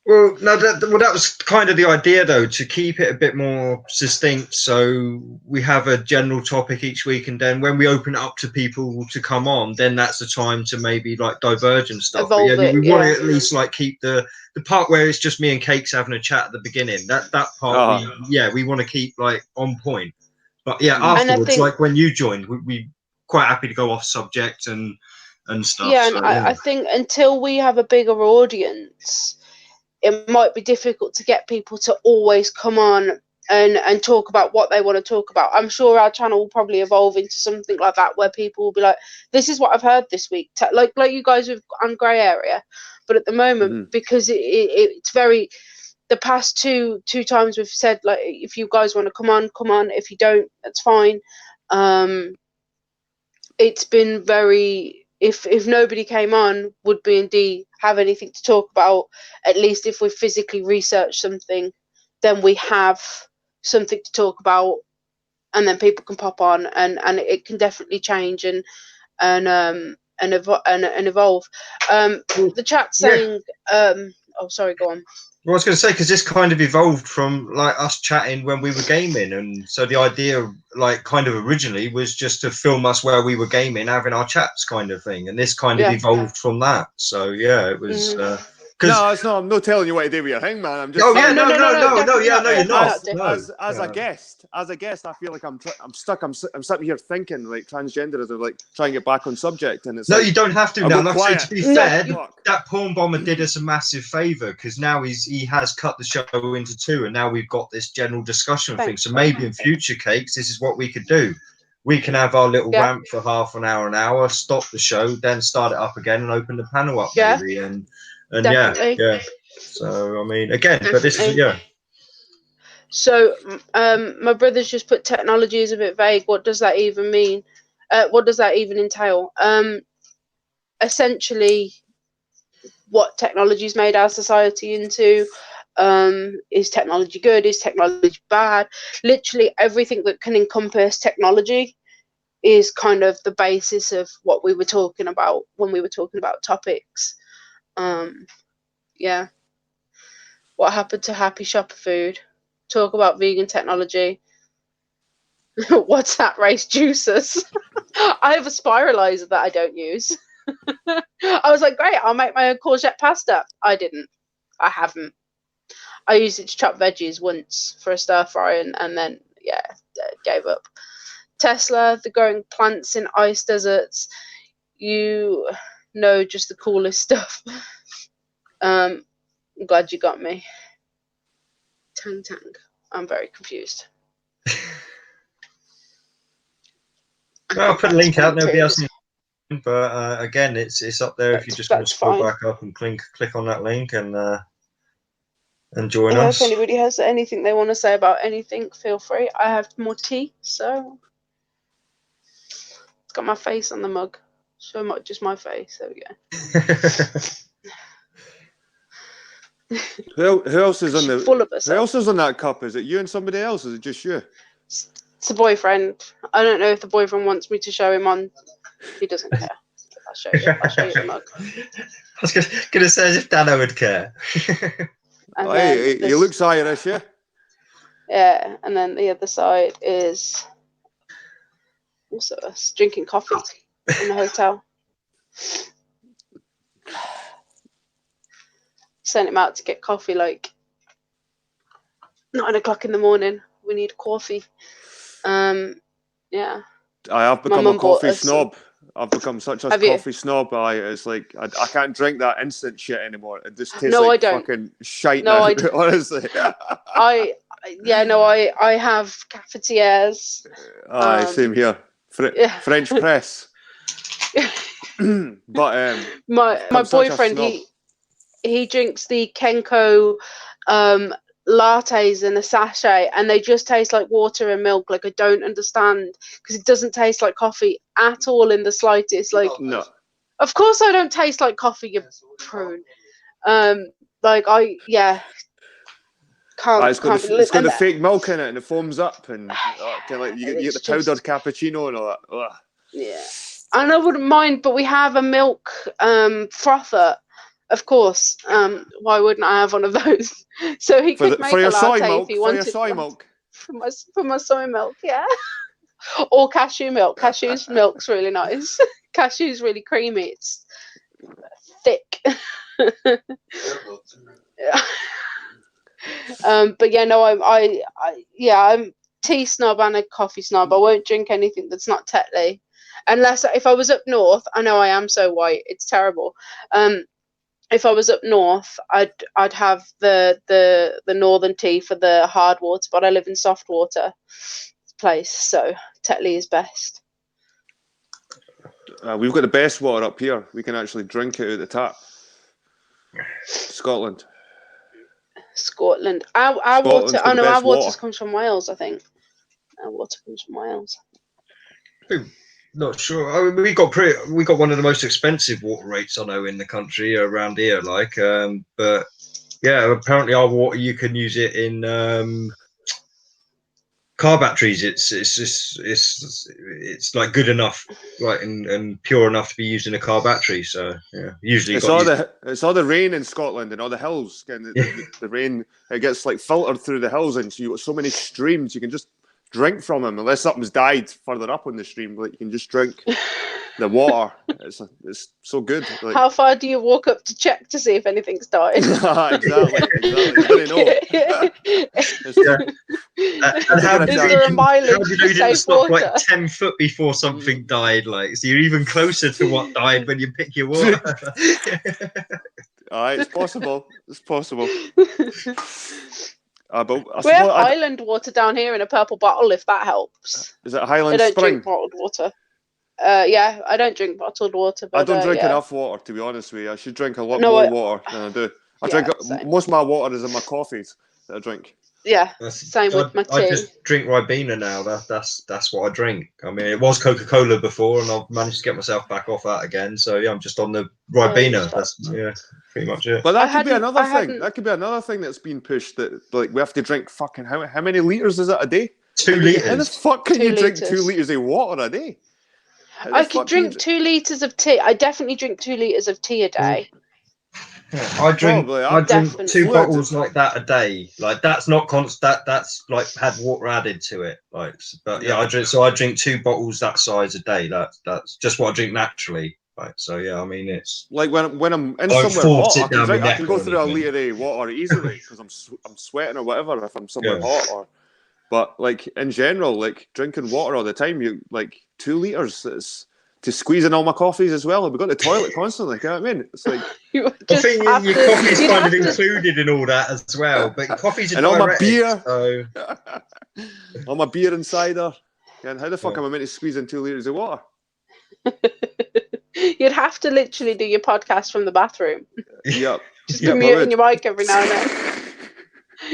Well, no, that was kind of the idea, though, to keep it a bit more succinct. So we have a general topic each week, and then when we open it up to people to come on, then that's the time to maybe like diverge and stuff. Evolve but yeah, we want to at yeah. least like keep the part where it's just me and Cakes having a chat at the beginning. That part, we want to keep like on point. But yeah, afterwards, like when you joined, we quite happy to go off subject and stuff. Yeah, so, and I think until we have a bigger audience, it might be difficult to get people to always come on and talk about what they want to talk about. I'm sure our channel will probably evolve into something like that, where people will be like, this is what I've heard this week, like you guys on Grey Area. But at the moment, because it's very, the past two times we've said, like, if you guys want to come on, if you don't, that's fine. It's been very, if nobody came on, would B&D have anything to talk about? At least if we physically research something, then we have something to talk about, and then people can pop on, and it can definitely change and evolve. The chat saying, oh, sorry, go on. Well, I was going to say, because this kind of evolved from like us chatting when we were gaming, and so the idea, like, kind of originally was just to film us where we were gaming, having our chats, kind of thing, and this kind of evolved from that. So yeah, it was. No, it's not. I'm not telling you what to do with your thing, man. I'm just. Oh yeah, no, you're not. As a guest, I feel like I'm stuck. I'm sitting here thinking like transgenderism, like trying to get back on subject, and it's no, like, you don't have to now. Like, to be fair, no. that Pornbomb did us a massive favour, because now he has cut the show into two, and now we've got this general discussion thing. So maybe in future, Cakes, this is what we could do. We can have our little rant for half an hour, stop the show, then start it up again, and open the panel up, maybe, and yeah. So I mean, again, but this is So my brother's just put technology is a bit vague. What does that even mean? What does that even entail? Essentially, what technology's made our society into. Is technology good? Is technology bad? Literally everything that can encompass technology is kind of the basis of what we were talking about when we were talking about topics. Yeah. What happened to Happy Shopper Food? Talk about vegan technology. What's that? Race juicers. I have a spiralizer that I don't use. I was like, great, I'll make my own courgette pasta. I didn't. I haven't. I used it to chop veggies once for a stir fry, and then gave up. Tesla, the growing plants in ice deserts. You know, just the coolest stuff. I'm glad you got me. Tang. I'm very confused. I'll put a link out. Nobody else needs, but again, it's up there if you just want to scroll back up and click on that link, and and join Yeah, us. if anybody has anything they want to say about anything, feel free. I have more tea, so it's got my face on the mug. So much just my face. There we go. Who else is on the? Full of Who herself. else is on that cup? Is it you and somebody else? Is it just you? It's a boyfriend. I don't know if the boyfriend wants me to show him on. He doesn't care. I'll show you. I'll show you the mug. I was gonna say as if Dano would care. And Oh, then he this- looks Irish, yeah. Yeah, and then the other side is also us drinking coffee in the hotel. Sent him out to get coffee like 9 o'clock in the morning. We need coffee. Yeah. I have become mum a coffee bought us snob. I've become such a Have you? coffee snob. It's like I can't drink that instant shit anymore. It just tastes No, like I don't. fucking shite No, now, I don't. honestly. I have cafetières. Aye, same here. Yeah. French press. But My I'm such a boyfriend snob. he drinks the Kenko lattes in a sachet, and they just taste like water and milk. Like, I don't understand, because it doesn't taste like coffee at all in the slightest. Like, No. of course I don't taste like coffee, you prune. Like, can't. It's got can't the, it's got and the fake milk in it, and it foams up, and you get it's the powdered just- cappuccino and all that. Ugh. Yeah, and I wouldn't mind, but we have a milk frother, of course. Why wouldn't I have one of those? So he could make For a your soy latte milk, if he for wanted. your soy one. milk. For my soy milk, yeah. Or cashew milk. Cashew's milk's really nice. Cashew's really creamy. It's thick. But yeah, no, I'm tea snob and a coffee snob. I won't drink anything that's not Tetley, unless if I was up north. I know I am so white. It's terrible. If I was up north, I'd have the northern tea for the hard water, but I live in soft water place, so Tetley is best. We've got the best water up here. We can actually drink it out the tap. Scotland. Scotland. Our Scotland's water. got Oh the no, our best water water. comes from Wales. I think our water comes from Wales. Not sure. I mean, we got one of the most expensive water rates I know in the country around here. Like, but yeah, apparently our water you can use it in car batteries. It's like good enough, like and pure enough to be used in a car battery. So yeah, usually It's all the rain in Scotland and all the hills, and the rain, it gets like filtered through the hills, and so you got so many streams you can just drink from them, unless something's died further up on the stream. But you can just drink the water. It's so good. Like, How far do you walk up to check to see if anything's died? exactly. You didn't know. And how Is did there a mileage you know you for didn't safe stop water? like 10 foot before something died? Like, so you're even closer to what died when you pick your water. It's possible. It's possible. But We have Highland water down here in a purple bottle, if that helps. Is it I Highland don't Spring? drink bottled water. Yeah, I don't drink bottled water. But, I don't drink yeah. enough water, to be honest with you. I should drink a lot No, more I- water than I do. I Yeah, drink same. most of my water is in my coffees that I drink. Yeah, same with my I tea. just drink Ribena now. That's what I drink. I mean, it was Coca-Cola before, and I've managed to get myself back off that again. So yeah, I'm just on the Ribena. That's pretty much it. But that could be hadn't- another I thing. hadn't- That could be another thing that's been pushed. That like we have to drink fucking how many liters is it a day? 2 How the liters. fuck can 2 you drink litres. 2 liters of water a day? How the I fuck could can you drink 2 litres of tea. I definitely drink 2 litres of tea a day. I drink Probably, I drink definitely. 2 Fluid. bottles like that a day. Like that's not constant. That's like had water added to it. Like, but yeah, I drink 2 bottles that size a day. That's just what I drink naturally. Like, so yeah, I mean it's Like when I'm in Don't somewhere force hot, it down my I neck can go or through a anything. litre of water easily because I'm sweating or whatever if I'm somewhere Yeah. hot. But like in general, like drinking water all the time, you like 2 liters. It's to squeeze in all my coffees as well. I've got the toilet constantly. You know what I mean? It's like You I just think have your to- coffee's you'd kind of have to- included in all that as well. But coffee's a And all my diuretic, beer. so all my beer and cider. And how the fuck Yeah. am I meant to squeeze in 2 liters of water? You'd have to literally do your podcast from the bathroom. Yep. Just Yep, be I muting would. your mic every now and then.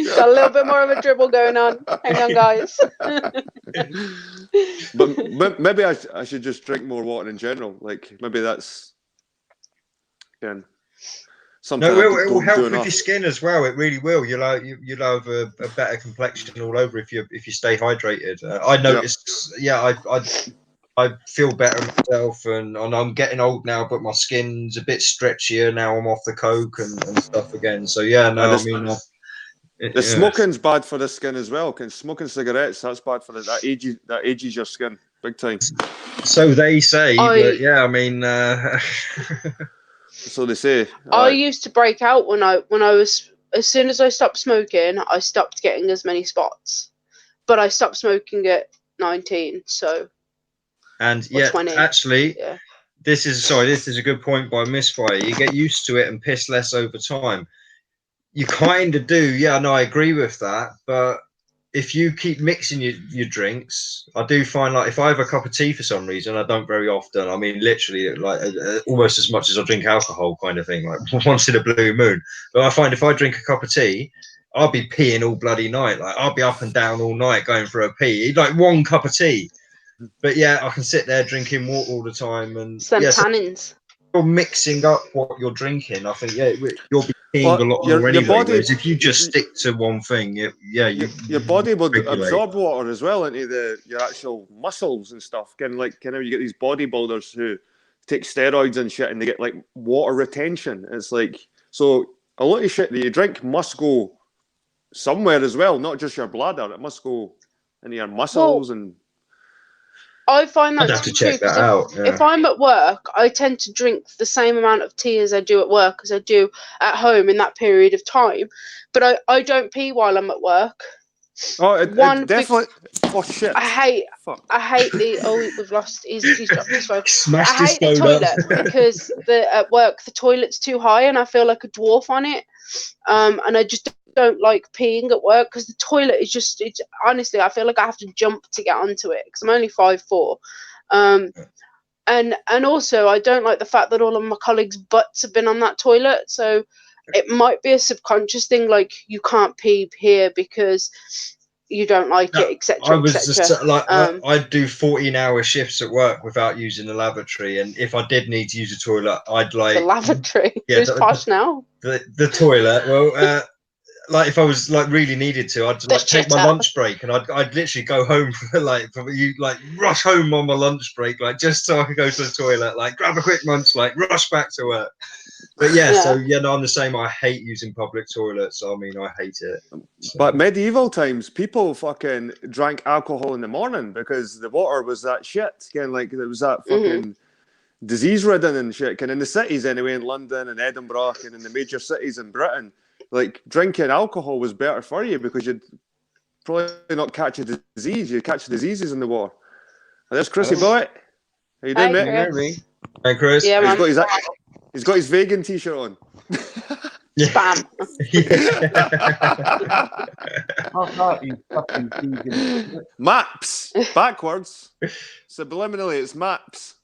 Got a little bit more of a dribble going on. Hang on, guys. But maybe I should just drink more water in general. Like maybe that's again something No, I it will don't help do with enough. your skin as well. It really will. You'll have a better complexion all over if you stay hydrated. I noticed. Yeah, I feel better myself, and I'm getting old now, but my skin's a bit stretchier now. I'm off the coke and stuff again. So yeah, no, I mean, the smoking's bad for the skin as well. Cause smoking cigarettes, that's bad for that ages your skin big time. So they say, but yeah, I mean, so they say. I used to break out when I was, as soon as I stopped smoking, I stopped getting as many spots. But I stopped smoking at 19, so. And yeah, 20. actually, yeah. This is a good point by Misfire. You get used to it and piss less over time. You kind of do, yeah. No, I agree with that. But if you keep mixing your drinks, I do find like if I have a cup of tea for some reason, I don't very often. I mean, literally, like almost as much as I drink alcohol, kind of thing, like once in a blue moon. But I find if I drink a cup of tea, I'll be peeing all bloody night. Like I'll be up and down all night going for a pee. Like one cup of tea. But yeah, I can sit there drinking water all the time, and some tannins. So you're mixing up what you're drinking. I think you'll be peeing a lot more anyway. Body, whereas if you just stick to one thing, your body will absorb water as well into your actual muscles and stuff. You get these bodybuilders who take steroids and shit, and they get like water retention. It's like so a lot of shit that you drink must go somewhere as well, not just your bladder. It must go into your muscles and. I find that I'd have to check that out. Yeah. If I'm at work, I tend to drink the same amount of tea as I do at work as I do at home in that period of time. But I don't pee while I'm at work. Oh, it definitely. Oh shit! I hate the. Oh, we've lost. He's dropped his phone. Smashed I hate the toilet because at work the toilet's too high and I feel like a dwarf on it. And I just don't like peeing at work because the toilet is just. It's honestly, I feel like I have to jump to get onto it because I'm only 5'4". And also I don't like the fact that all of my colleagues' butts have been on that toilet. So it might be a subconscious thing, like you can't pee here because you don't like it, etc. I was just like I'd do 14-hour shifts at work without using the lavatory, and if I did need to use a toilet, I'd like the lavatory. Yeah, who's posh now? The toilet. Well, like if I was like really needed to, I'd like take my lunch break, and I'd literally go home for rush home on my lunch break, like just so I could go to the toilet, like grab a quick lunch, like rush back to work. But so no, I'm the same. I hate using public toilets. I mean, I hate it. So. But medieval times, people fucking drank alcohol in the morning because the water was that shit. Again, like there was that fucking disease-ridden and shit. And in the cities anyway, in London and Edinburgh and in the major cities in Britain, like drinking alcohol was better for you because you'd probably not catch a disease. You'd catch diseases in the water. And there's Chrissy boy. How you doing, mate? Hey, Chris. Yeah, man. He's got his vegan t-shirt on. Spam. Maps. Backwards. Subliminally, it's maps.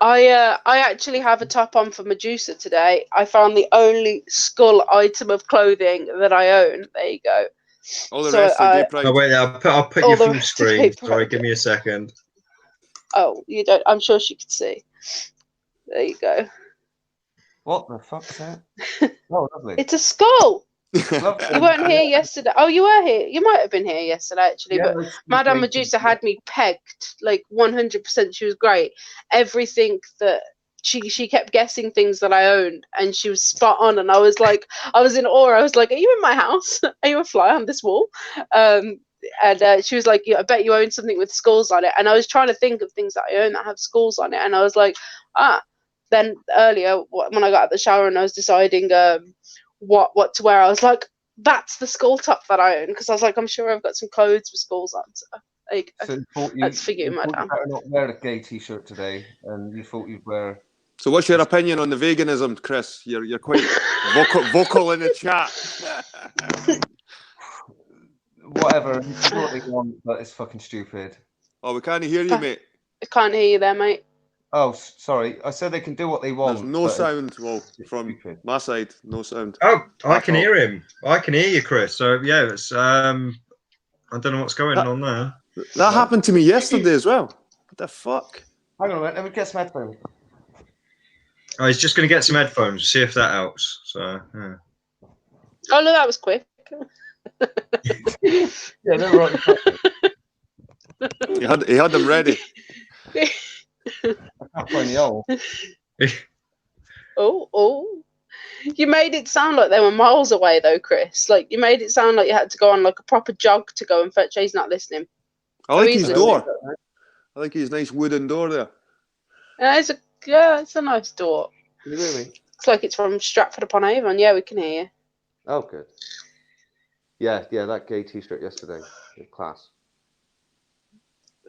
I actually have a top on for Medusa today. I found the only skull item of clothing that I own. There you go. All the rest are Day Pride. Oh wait, I'll put you full screen. Sorry, give me a second. Oh, you don't. I'm sure she could see. There you go. What the fuck's that? Oh, lovely. It's a skull. You weren't here yesterday. Oh, you were here. You might have been here yesterday, actually. Yeah, but Madame Medusa had me pegged, like 100%. She was great. Everything that she kept guessing things that I owned, and she was spot on. And I was in awe. I was like, "Are you in my house? Are you a fly on this wall?" And she was like, "I bet you own something with skulls on it." And I was trying to think of things that I own that have skulls on it, and I was like, Then earlier, when I got out of the shower and I was deciding what to wear, I was like, that's the skull top that I own, because I was like, I'm sure I've got some clothes with skulls on. So there you go. That's for you, madam. You better not wear a gay t-shirt today, and you thought you'd wear. So what's your opinion on the veganism, Chris? You're quite vocal in the chat. Whatever, you can do what they want, but it's fucking stupid. Oh, we can't hear you, mate. I can't hear you there, mate. Oh, sorry. I said they can do what they want. There's no but sound, well, it's from stupid. my side, no sound. Oh, I At can all. hear him. I can hear you, Chris. So yeah, it's I don't know what's going on there. That happened to me yesterday as well. What the fuck? Hang on a minute. Let me get some headphones. Oh, he's just going to get some headphones. See if that helps. So yeah. Oh no, that was quick. Yeah, they're right. He had them ready. I can't find the hole. Oh. You made it sound like they were miles away, though, Chris. Like, you made it sound like you had to go on, like, a proper jog to go and fetch. He's not listening. I like he's his listening. door. I like his nice wooden door there. It's a nice door. Can you hear me? Looks like it's from Stratford-upon-Avon. Yeah, we can hear you. Oh, good. Yeah, that gay T-shirt yesterday. In class.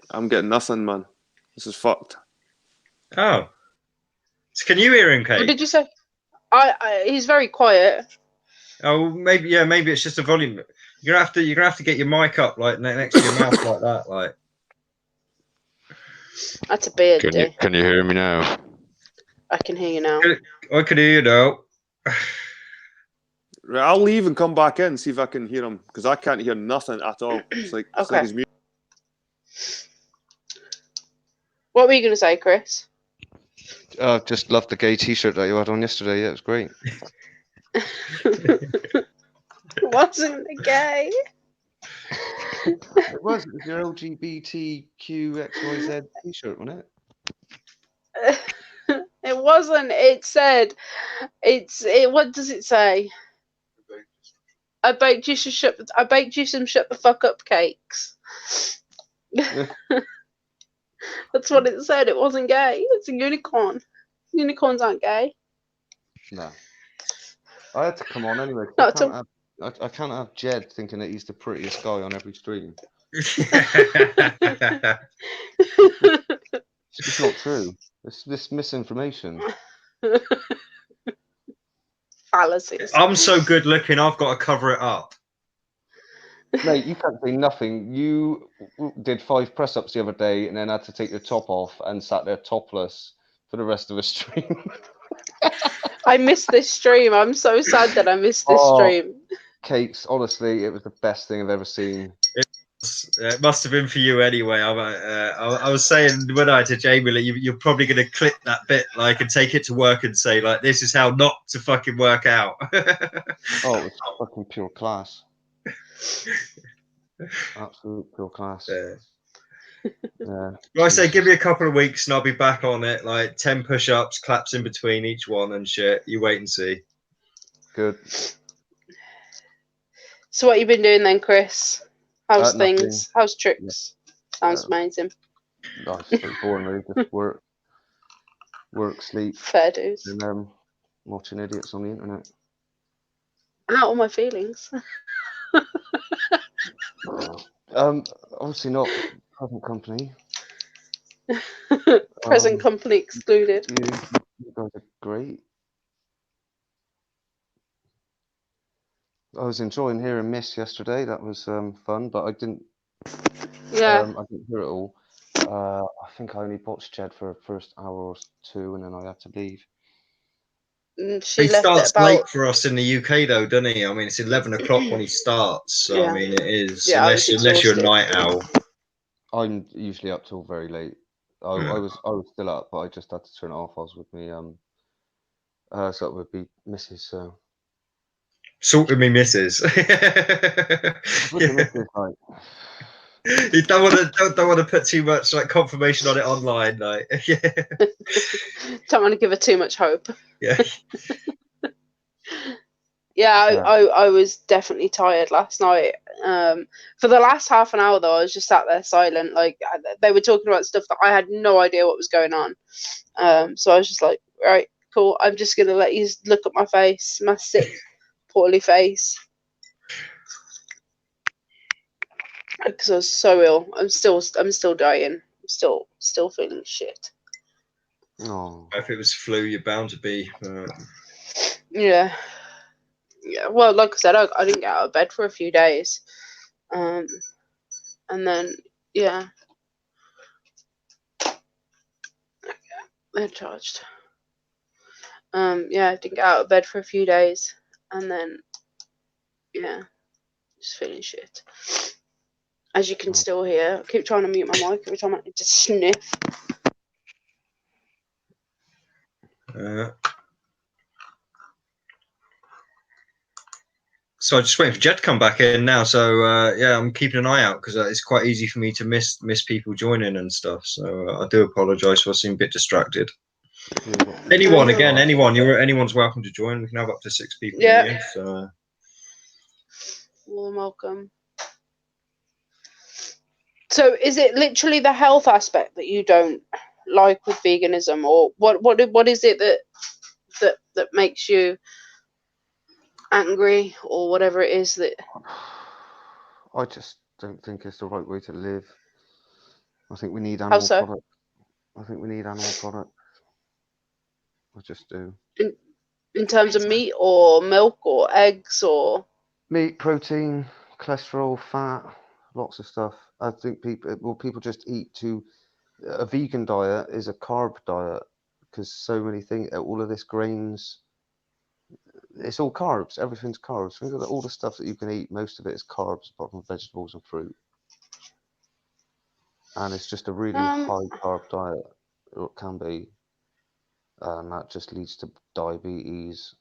I'm getting nothing, man. This is fucked. Oh, so can you hear him, Kate? What did you say? He's very quiet. Oh, maybe it's just a volume. You're gonna have to get your mic up like next to your mouth like that, like. That's a beard, Can you hear me now? I can hear you now. I can hear you now. Right, I'll leave and come back in and see if I can hear him because I can't hear nothing at all. It's like his music. What were you going to say, Chris? Just loved the gay T-shirt that you had on yesterday. Yeah, it was great. It wasn't gay. It was your LGBTQXYZ T-shirt, wasn't it? It wasn't. It said, what does it say? I baked you some shut the fuck up cakes. That's what it said. It wasn't gay. It's a unicorn. Unicorns aren't gay. No. I had to come on anyway. No, I can't have Jed thinking that he's the prettiest guy on every stream. It's not true. It's this misinformation. Fallacies. I'm so good looking. I've got to cover it up. Mate, you can't say nothing. You did 5 press-ups the other day and then had to take your top off and sat there topless for the rest of the stream. I missed this stream. I'm so sad that I missed this stream. Cakes, honestly, it was the best thing I've ever seen. It must have been for you anyway. I was saying to Jamie, like, you're probably going to clip that bit like and take it to work and say like, this is how not to fucking work out. Oh, it was fucking pure class. Absolute pure class. Yeah. Well, I say, give me a couple of weeks and I'll be back on it. Like 10 push-ups, claps in between each one and shit. You wait and see. Good. So what you been doing then, Chris? How's things? Nothing. How's tricks? Sounds amazing. No, it's pretty boring, really. Just work, sleep, Fair dues. and watching idiots on the internet. Out all my feelings. Obviously not present company. Present company excluded. You guys are great. I was enjoying hearing Miss yesterday. That was fun, but I didn't. Yeah. I didn't hear it all. I think I only watched Jed for the first hour or 2, and then I had to leave. He starts late for us in the UK, though, doesn't he? I mean, it's 11 o'clock when he starts. So Yeah. I mean, it is Yeah, unless you're a night owl. I'm usually up till very late. I was still up, but I just had to turn it off. I was with me. So it would be Mrs. So. Sort with me, missus. You don't want to put too much like confirmation on it online, like. Don't want to give her too much hope. Yeah. I was definitely tired last night. For the last half an hour though, I was just sat there silent. Like they were talking about stuff that I had no idea what was going on. So I was just like, right, cool. I'm just gonna let you look at my face, my sick, poorly face. Because I was so ill. I'm still dying. I'm still feeling shit. Oh. If it was flu, you're bound to be. Yeah. Well, like I said, I didn't get out of bed for a few days, and then They're charged. Yeah, I didn't get out of bed for a few days, and then yeah, just feeling shit. As you can still hear, I keep trying to mute my mic every time I just sniff. So I'm just waiting for Jed to come back in now. So yeah, I'm keeping an eye out because it's quite easy for me to miss people joining and stuff. So I do apologise for seeming a bit distracted. Anyone, anyone's welcome to join. We can have up to 6 people in here. So Warm welcome. So is it literally the health aspect that you don't like with veganism, or what is it that makes you angry, or whatever it is that? I just don't think it's the right way to live. I think we need How animal so? products. I think we need animal products. I just do. In terms of meat or milk or eggs or Meat, protein, cholesterol, fat, lots of stuff. I think people just eat too. A vegan diet is a carb diet because so many things, all of this grains, it's all carbs. Everything's carbs. Think of all the stuff that you can eat. Most of it is carbs, apart from vegetables and fruit. And it's just a really high carb diet, or it can be, and that just leads to diabetes,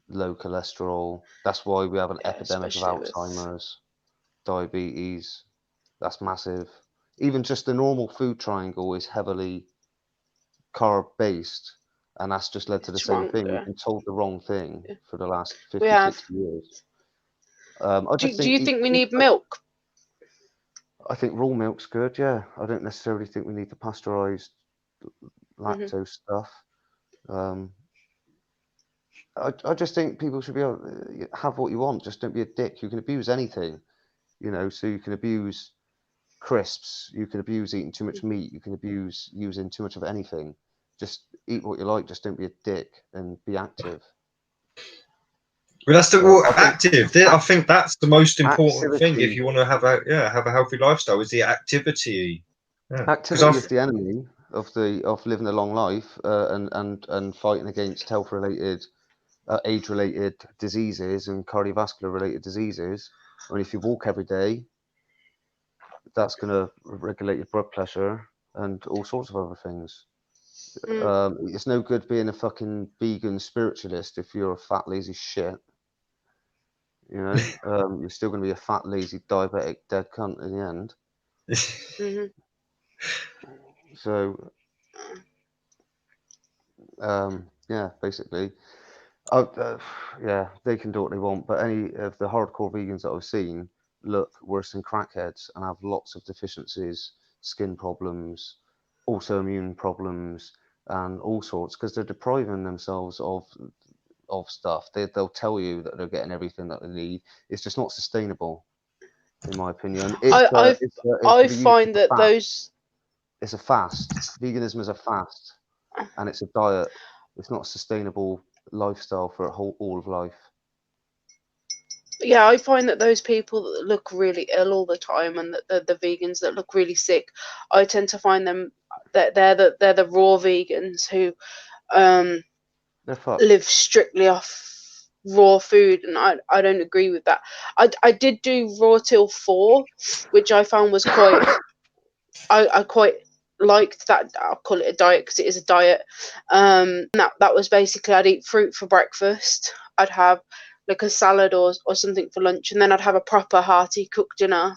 low cholesterol. That's why we have an epidemic of Alzheimer's, diabetes. That's massive. Even just the normal food triangle is heavily carb based, and that's just led to the same thing. We've been told the wrong thing for the last 50, 60 years. Do you think we need milk? I think raw milk's good, yeah. I don't necessarily think we need the pasteurized lactose stuff. I just think people should be able to have what you want. Just don't be a dick. You can abuse anything, so you can abuse crisps, you can abuse eating too much meat, you can abuse using too much of anything. Just eat what you like, just don't be a dick and be active. Well, that's active. I think that's the most important thing if you want to have a healthy lifestyle, is the activity. Yeah. Activity is the enemy of living a long life and fighting against health-related, age-related diseases and cardiovascular-related diseases. I mean, if you walk every day, that's going to regulate your blood pressure and all sorts of other things. It's no good being a fucking vegan spiritualist if you're a fat, lazy shit. You're still going to be a fat, lazy, diabetic, dead cunt in the end. So, yeah, basically, yeah, they can do what they want. But any of the hardcore vegans that I've seen look worse than crackheads and have lots of deficiencies, skin problems, autoimmune problems, and all sorts, because they're depriving themselves of stuff. They'll tell you that they're getting everything that they need. It's just not sustainable, in my opinion. I find that it's a fast. Veganism is a fast, and it's a diet. It's not a sustainable lifestyle for all of life. Yeah, I find that those people that look really ill all the time, and the vegans that look really sick, I tend to find them that they're the raw vegans who live strictly off raw food, and I don't agree with that. I did do raw till 4, which I found was quite I quite liked that. I'll call it a diet because it is a diet. That was basically, I'd eat fruit for breakfast, I'd have like a salad or something for lunch, and then I'd have a proper hearty cooked dinner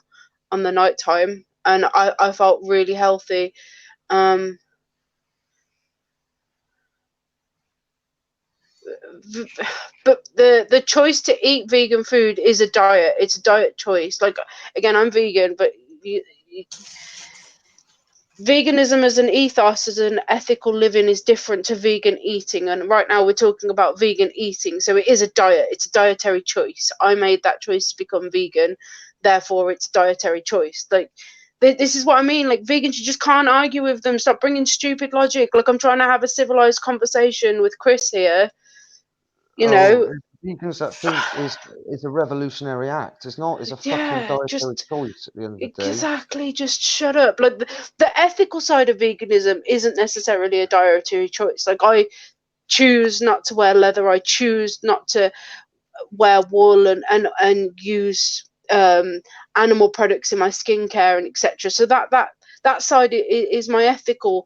on the night time, and I felt really healthy. But the choice to eat vegan food is a diet. It's a diet choice. Like, again, I'm vegan, but veganism as an ethos, as an ethical living, is different to vegan eating. And right now we're talking about vegan eating, so it is a diet. It's a dietary choice. I made that choice to become vegan, therefore it's a dietary choice. Like, this is what I mean. Like, vegans, you just can't argue with them. Stop bringing stupid logic. Like, I'm trying to have a civilized conversation with Chris here. vegans that think is a revolutionary act. It's not. It's a fucking dietary choice at the end of the day. Exactly. Just shut up. Like the ethical side of veganism isn't necessarily a dietary choice. Like I choose not to wear leather. I choose not to wear wool and use animal products in my skincare and etc. So that side is my ethical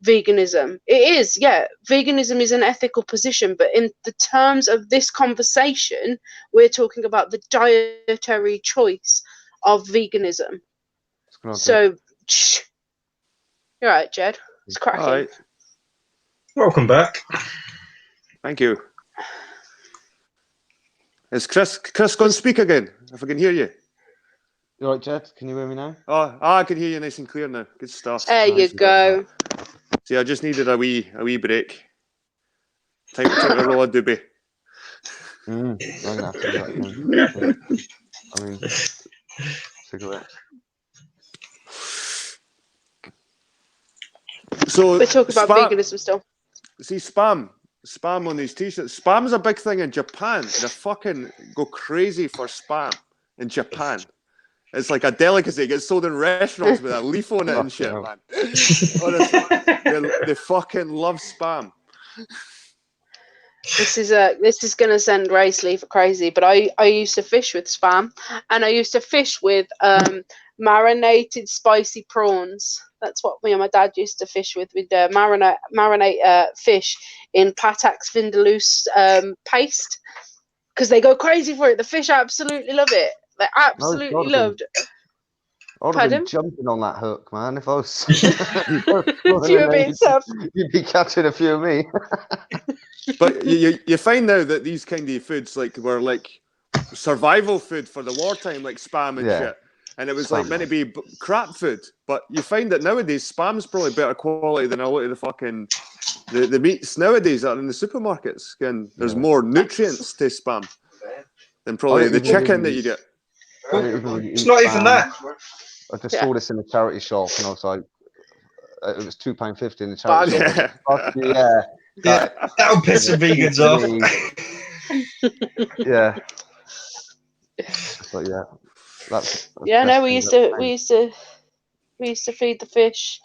veganism. It is, yeah, veganism is an ethical position, but in the terms of this conversation, we're talking about the dietary choice of veganism. So, you're right, Jed. It's cracking. All right. Welcome back. Thank you. Is Chris going to speak again? If I can hear you. You all right, Jed? Can you hear me now? Oh, I can hear you nice and clear now. Good stuff. There you go. See, I just needed a wee break. Time to roll a doobie. I'm gonna have to do that again. I mean, cigarette. So we talk about veganism still. See, spam on these t-shirts. Spam's a big thing in Japan. They fucking go crazy for spam in Japan. It's like a delicacy. It gets sold in restaurants with a leaf on it and shit, man. Honestly, they fucking love spam. This is gonna send Racely for crazy, but I used to fish with spam, and I used to fish with marinated spicy prawns. That's what me and my dad used to fish with. We'd marinate fish in Patak's Vindaloo paste because they go crazy for it. The fish absolutely love it. They absolutely loved it. I'd have been jumping on that hook, man. If I was, you'd be catching a few of me. But you find now that these kind of foods were like survival food for the wartime, like spam and shit. And it was like meant to be crap food. But you find that nowadays spam's probably better quality than a lot of the fucking the meats nowadays that are in the supermarkets. Again, there's more nutrients to spam than probably the chicken that you get. It's not even that. I just saw this in a charity shop and I was like, it was £2.50 in the charity shop. Yeah, that'll piss the vegans off. Yeah. But that's no, we used to feed the fish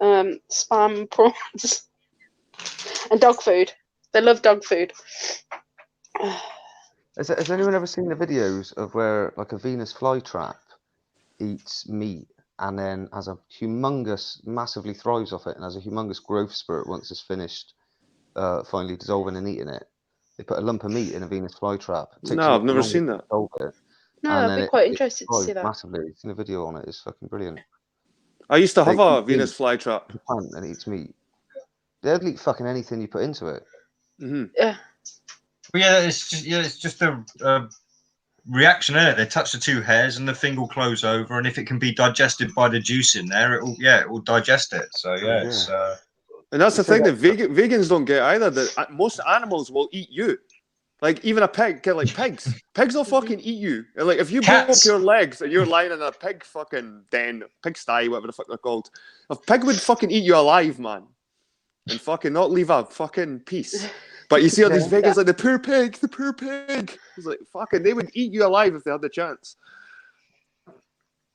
spam, prawns, and dog food. They love dog food. Has anyone ever seen the videos of where like a Venus flytrap eats meat and then has a massively thrives off it and has a humongous growth spurt once it's finished finally dissolving and eating it? They put a lump of meat in a Venus flytrap. No, I've never seen that. No, I'd be quite interested to see that. Massively. It's in a video on it. It's fucking brilliant. I used to have a Venus flytrap. And it eats meat. They'll eat fucking anything you put into it. Mm-hmm. Yeah. Well, it's just a reaction, isn't it? They touch the two hairs and the thing will close over, and if it can be digested by the juice in there, it will digest it. So it's. And that's the thing that vegans don't get either. That most animals will eat you. Like even a pig, like pigs. Pigs will fucking eat you. Like if you broke your legs and you're lying in a pig fucking den, pigsty, whatever the fuck they're called, a pig would fucking eat you alive, man, and fucking not leave a fucking piece. But you see all these vegans like the poor pig. It's like fucking, they would eat you alive if they had the chance.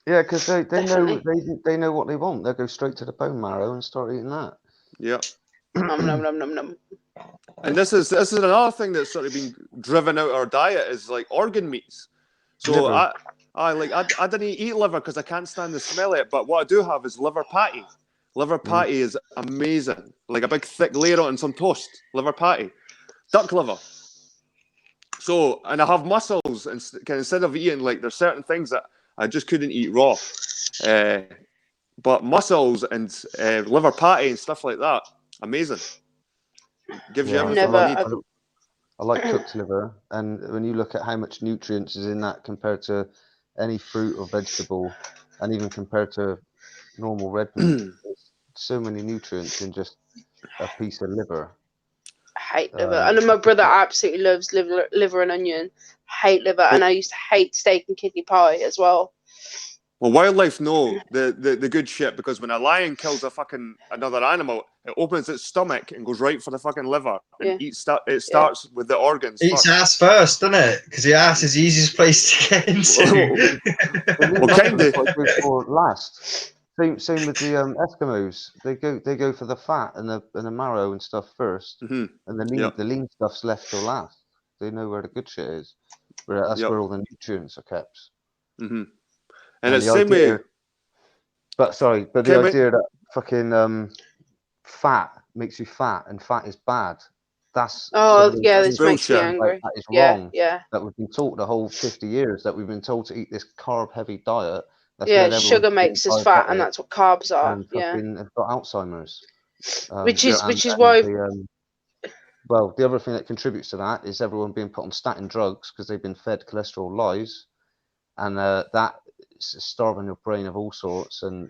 Yeah, because they know what they want. They'll go straight to the bone marrow and start eating that. Yeah. Nom nom nom nom nom. And this is another thing that's sort of been driven out our diet is like organ meats. So I didn't eat liver because I can't stand the smell of it. But what I do have is liver patty. Liver patty is amazing. Like a big thick layer on some toast. Liver patty, duck liver. So and I have mussels and instead of eating like there's certain things that I just couldn't eat raw. But mussels and liver patty and stuff like that, amazing. Gives you everything you need. I like cooked liver, and when you look at how much nutrients is in that compared to any fruit or vegetable, and even compared to normal red meat, there's so many nutrients in just a piece of liver. I hate liver. I know my brother absolutely loves liver and onion. I hate liver, and I used to hate steak and kidney pie as well. Well, wildlife know the good shit because when a lion kills another animal, it opens its stomach and goes right for the fucking liver and Yeah. it starts with the organs. Eats first. ass first, doesn't it? Because the ass is the easiest place to get into. Well, kind of. Go for last. Same with the Eskimos. They go for the fat and the marrow and stuff first, Mm-hmm. and the Yep. lean stuff's left till last. They know where the good shit is. That's where all the nutrients are kept. Mm-hmm. And it's the same idea, way. but the idea that fucking fat makes you fat and fat is bad. That's this makes me bullshit. angry. That is wrong. Yeah. That we've been taught the whole 50 years that we've been told to eat this carb-heavy diet. That's Yeah, led everyone sugar to makes be us fat, diabetic and that's what carbs are. and Yeah. fucking have got Alzheimer's. Which is why. Well, the other thing that contributes to that is everyone being put on statin drugs because they've been fed cholesterol lies, and that is starving your brain of all sorts and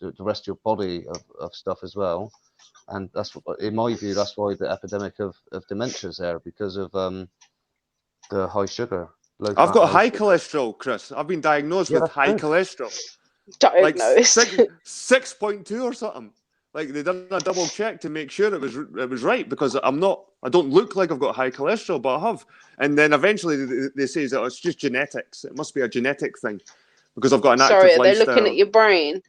the rest of your body of stuff as well. And that's, in my view, that's why the epidemic of dementia is there, because of the high sugar. I've got high cholesterol, Chris. I've been diagnosed with high cholesterol. Diagnosed. Like 6.2 or something. Like they done a double check to make sure it was right, because I don't look like I've got high cholesterol, but I have. And then eventually they say that it's just genetics. It must be a genetic thing because I've got an active lifestyle. Sorry, are they looking at your brain?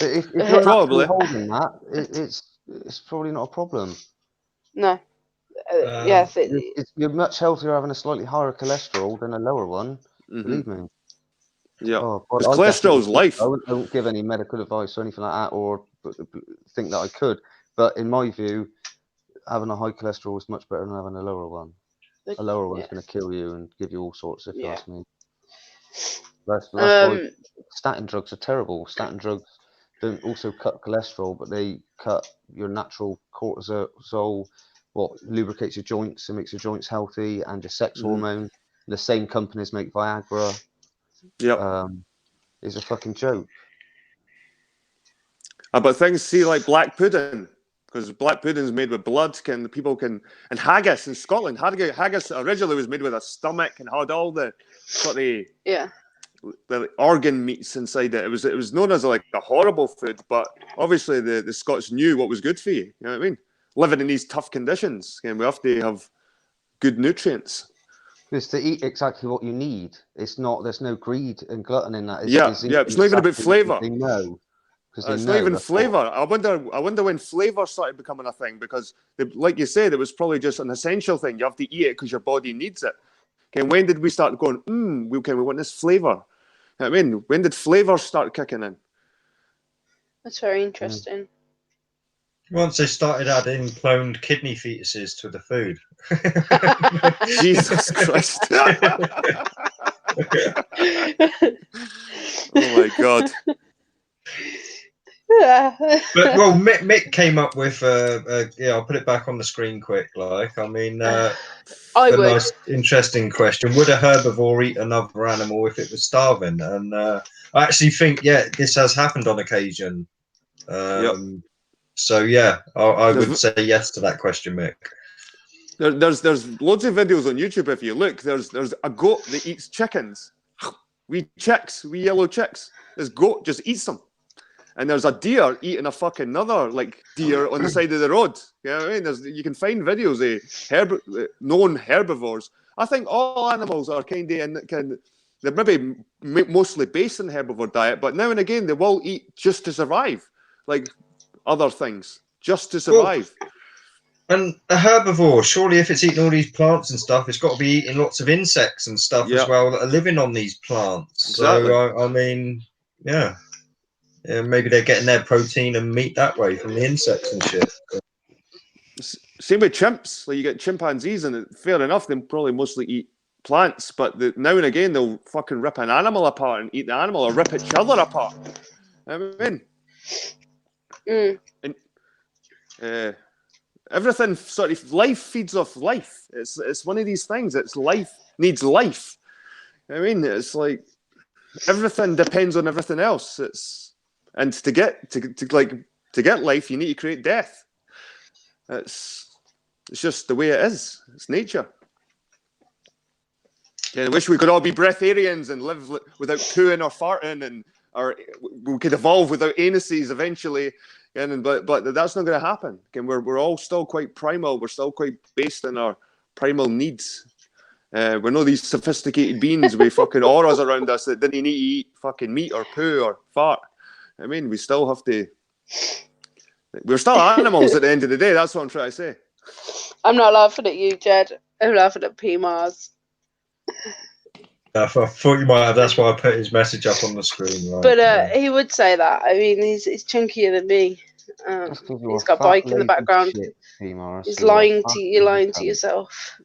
If you're Probably holding that, it's probably not a problem. No. You're much healthier having a slightly higher cholesterol than a lower one. Believe me. Yeah, because cholesterol is life. I wouldn't give any medical advice or anything like that, or think that I could. But in my view, having a high cholesterol is much better than having a lower one. A lower one's going to kill you and give you all sorts, if you ask me. That's why statin drugs are terrible. Statin drugs don't also cut cholesterol, but they cut your natural cortisol, what lubricates your joints and makes your joints healthy, and your sex hormone. The same companies make Viagra. Yep. It's a fucking joke. But things like black pudding, because black pudding is made with blood, and haggis in Scotland. Haggis originally was made with a stomach and had all the sort of the organ meats inside it. It was known as like a horrible food, but obviously the Scots knew what was good for you. You know what I mean? Living in these tough conditions, and we have to have good nutrients. It's to eat exactly what you need. It's not. There's no greed and glutton in that. It's not even about flavour. They know. It's not even flavour. I wonder when flavour started becoming a thing, because, like you said, it was probably just an essential thing. You have to eat it because your body needs it. Okay, when did we start going, we want this flavour? I mean, when did flavour start kicking in? That's very interesting. Once they started adding cloned kidney fetuses to the food. Jesus Christ. Oh my God. But well, Mick came up with I'll put it back on the screen quick. The most interesting question: would a herbivore eat another animal if it was starving? And I actually think this has happened on occasion. So I would say yes to that question, Mick. There's loads of videos on YouTube. If you look, there's a goat that eats chickens. Wee yellow chicks. This goat just eats them. And there's a deer eating a fucking another deer on the side of the road. You know what I mean? You can find videos of known herbivores. I think all animals are they're maybe mostly based on the herbivore diet, but now and again they will eat just to survive, like other things, just to survive. And a herbivore, surely if it's eating all these plants and stuff, it's got to be eating lots of insects and stuff as well that are living on these plants. Exactly. So, I mean, maybe they're getting their protein and meat that way from the insects and shit. Same with chimps. Like you get chimpanzees, and fair enough, they probably mostly eat plants, but now and again they'll fucking rip an animal apart and eat the animal, or rip each other apart. I mean, and everything sort of life feeds off life. It's one of these things. It's life needs life. I mean, it's like everything depends on everything else. And to get life, you need to create death. It's just the way it is. It's nature. Yeah, I wish we could all be breatharians and live without cooing or farting, or we could evolve without anuses eventually. But that's not going to happen. Again, we're all still quite primal. We're still quite based on our primal needs. We're not these sophisticated beings with fucking auras around us that didn't need to eat fucking meat or poo or fart. I mean, we still have to. We're still animals at the end of the day. That's what I'm trying to say. I'm not laughing at you, Jed. I'm laughing at P Mars. I thought you might have. That's why I put his message up on the screen. Right? But he would say that. I mean, he's chunkier than me. He's got bike in the background. Shit, P-Mars. He's lying to you. You're lying to yourself.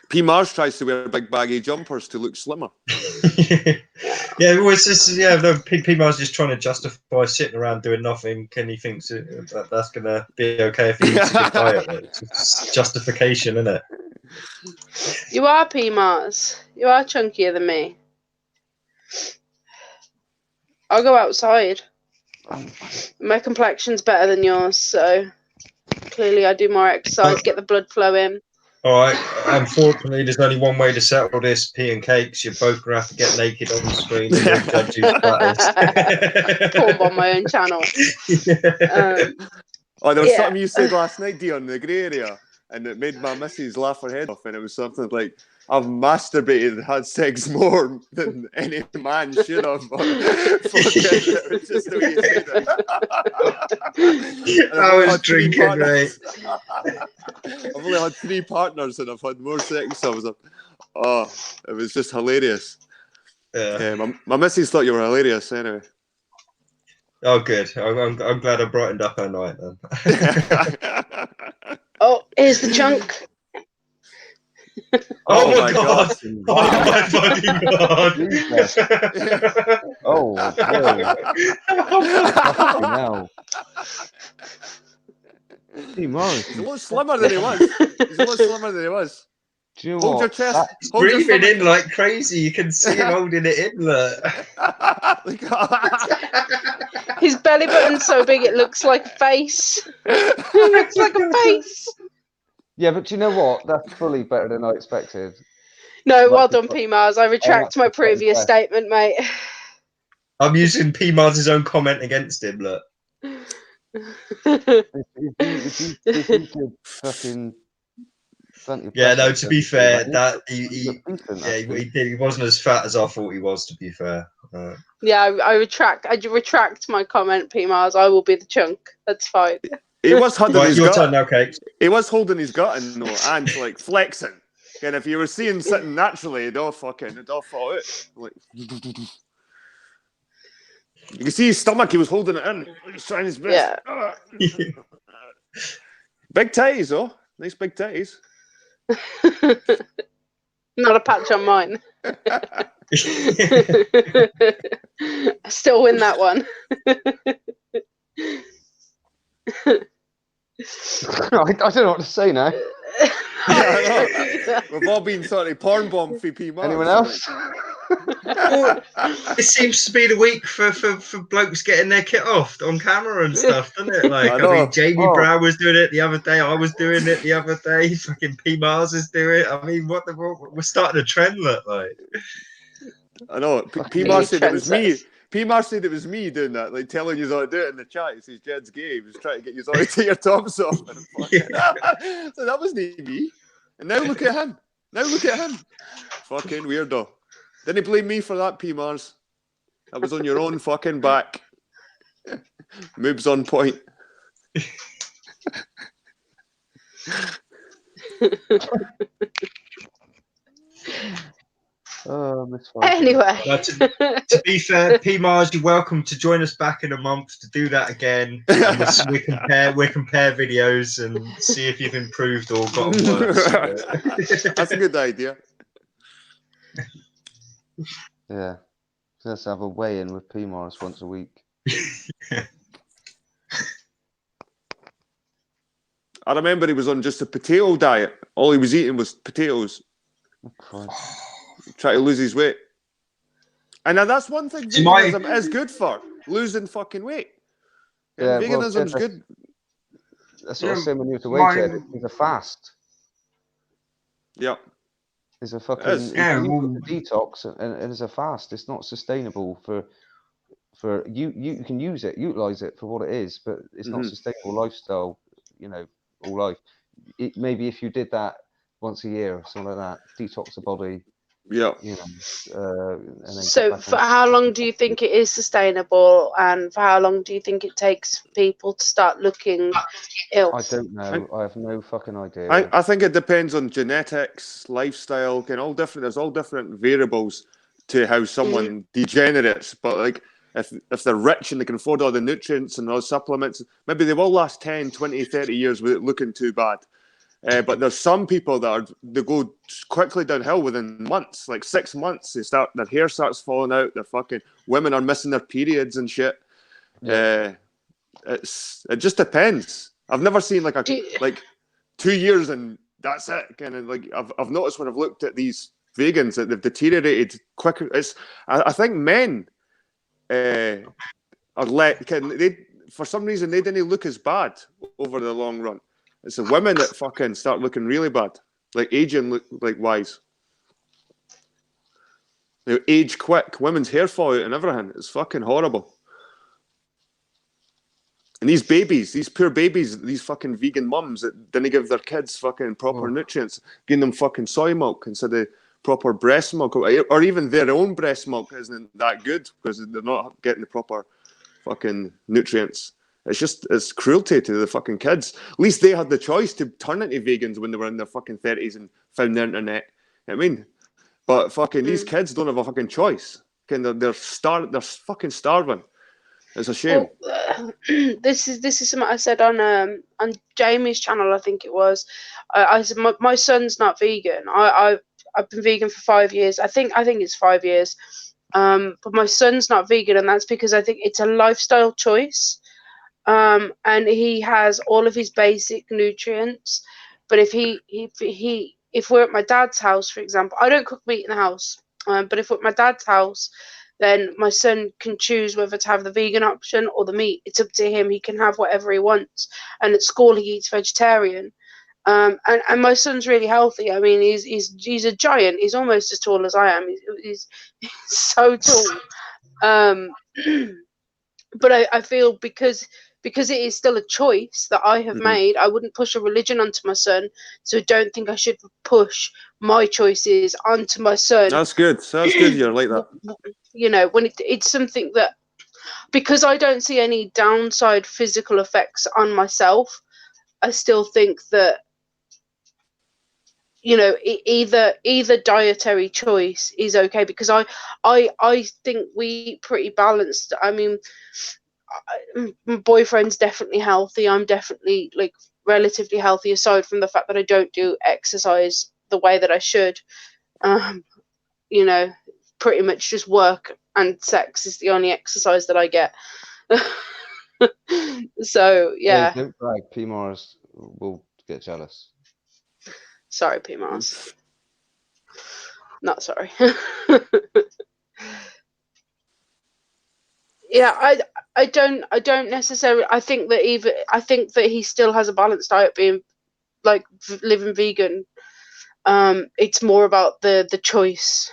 P. Mars tries to wear big baggy jumpers to look slimmer. Yeah, well, it's just no. P. Mars just trying to justify sitting around doing nothing, and he thinks that's gonna be okay if he eats a good diet. It's justification, isn't it? You are P Mars. You are chunkier than me. I'll go outside. My complexion's better than yours, so clearly I do more exercise, get the blood flow in. All right. Unfortunately, there's only one way to settle this, P and Cakes. You're both going to have to get naked on the screen and we'll judge who's fattest. Pornbomb my own channel. There was something you said last night, Dion, in the grey area, and it made my missus laugh her head off, and it was something like, I've masturbated and had sex more than any man should have. It was just the way you said it. I was drinking, right? I've only had 3 partners and I've had more sex. So I was like, it was just hilarious. Yeah. My missus thought you were hilarious anyway. Oh, good. I'm glad I brightened up her night then. Oh, here's the chunk. Oh my god! Oh my fucking god! Oh, no. Hey, Morris. He's a lot slimmer than he was. Do you know Hold what? your chest. He's breathing in like crazy. You can see him holding it in. Look. His belly button's so big it looks like a face. It looks like a face. Yeah, but do you know what? That's fully better than I expected. No, well done, P Mars. I retract my previous statement, mate. I'm using P Mars' own comment against him. Look. If you could fucking. Yeah, no. To be fair, that he did. He wasn't as fat as I thought he was. To be fair. Yeah, I retract my comment, P Mars. I will be the chunk. That's fine. He was holding his your gut. turn now, Cakes. He was holding his gut and like flexing. And if you were seeing something naturally, it'd all fall out. Like, you can see his stomach. He was holding it in. He's trying his best. Yeah. Big titties, though. Nice big titties. Not a patch on mine. I still win that one. I don't know what to say now. We've all been sort of Pornbomb VP Mars. Anyone else? Well, it seems to be the week for blokes getting their kit off on camera and stuff, doesn't it? Like, I mean, Jamie Brown was doing it the other day. I was doing it the other day. Fucking P Mars is doing it. I mean, we're starting a trend, look like. I know. P Mars said it was me. P Mars said it was me doing that, like telling you how to do it in the chat. He says Jed's gay. He was trying to get you all to take your tops off. So that wasn't me. And now look at him. Fucking weirdo. Didn't blame me for that, P Mars. That was on your own fucking back. Moves on point. Anyway. To be fair, P Mars, you're welcome to join us back in a month to do that again. And we compare videos and see if you've improved or gotten worse. That's a good idea. Yeah. Let's have a weigh-in with P Mars once a week. I remember he was on just a potato diet. All he was eating was potatoes. Oh, Christ. Try to lose his weight. And now that's one thing veganism is good for. Losing fucking weight. Yeah, veganism's good. That's what I was saying when you were to weigh it. It's a fast. Yeah. It's a fucking detox and it's a fast. It's not sustainable for for you can utilize it for what it is, but it's not sustainable lifestyle, all life. Maybe if you did that once a year or something like that, detox the body, Yeah. and then So for how long do you think it is sustainable, and for how long do you think it takes people to start looking ill? I don't know. I have no fucking idea. I think it depends on genetics, lifestyle, there's all different variables to how someone degenerates. But like if they're rich and they can afford all the nutrients and all the supplements, maybe they will last 10, 20, 30 years without looking too bad. But there's some people they go quickly downhill within months, like 6 months. Their hair starts falling out. Women are missing their periods and shit. Yeah. It just depends. I've never seen like 2 years and that's it. Kind of like I've noticed when I've looked at these vegans that they've deteriorated quicker. I think men are for some reason they didn't look as bad over the long run. It's the women that fucking start looking really bad, like aging wise. They age quick. Women's hair fall out and everything. It's fucking horrible. And these poor babies, these fucking vegan mums that didn't give their kids fucking proper nutrients, giving them fucking soy milk instead of proper breast milk, or even their own breast milk isn't that good because they're not getting the proper fucking nutrients. It's cruelty to the fucking kids. At least they had the choice to turn into vegans when they were in their fucking 30s and found the internet. You know what I mean? But fucking these kids don't have a fucking choice. They're fucking starving. It's a shame. Well, this is something I said on Jamie's channel. I think it was. I said my son's not vegan. I've been vegan for 5 years. I think it's 5 years. But my son's not vegan, and that's because I think it's a lifestyle choice. And he has all of his basic nutrients. But if we're at my dad's house, for example, I don't cook meat in the house. But if we're at my dad's house, then my son can choose whether to have the vegan option or the meat. It's up to him. He can have whatever he wants. And at school, he eats vegetarian. And my son's really healthy. I mean, he's a giant. He's almost as tall as I am. He's so tall. But I feel because it is still a choice that I have made, I wouldn't push a religion onto my son. So I don't think I should push my choices onto my son. That's good. You're like that. When it's something that, because I don't see any downside physical effects on myself, I still think that, either dietary choice is okay, because I think we eat pretty balanced. I mean, my boyfriend's definitely healthy. I'm definitely relatively healthy, aside from the fact that I don't do exercise the way that I should. Pretty much just work and sex is the only exercise that I get. So yeah. Hey, don't brag. PMARS will get jealous. Sorry, PMARS. Not sorry. Yeah, I don't necessarily. I think that he still has a balanced diet, being living vegan. It's more about the choice.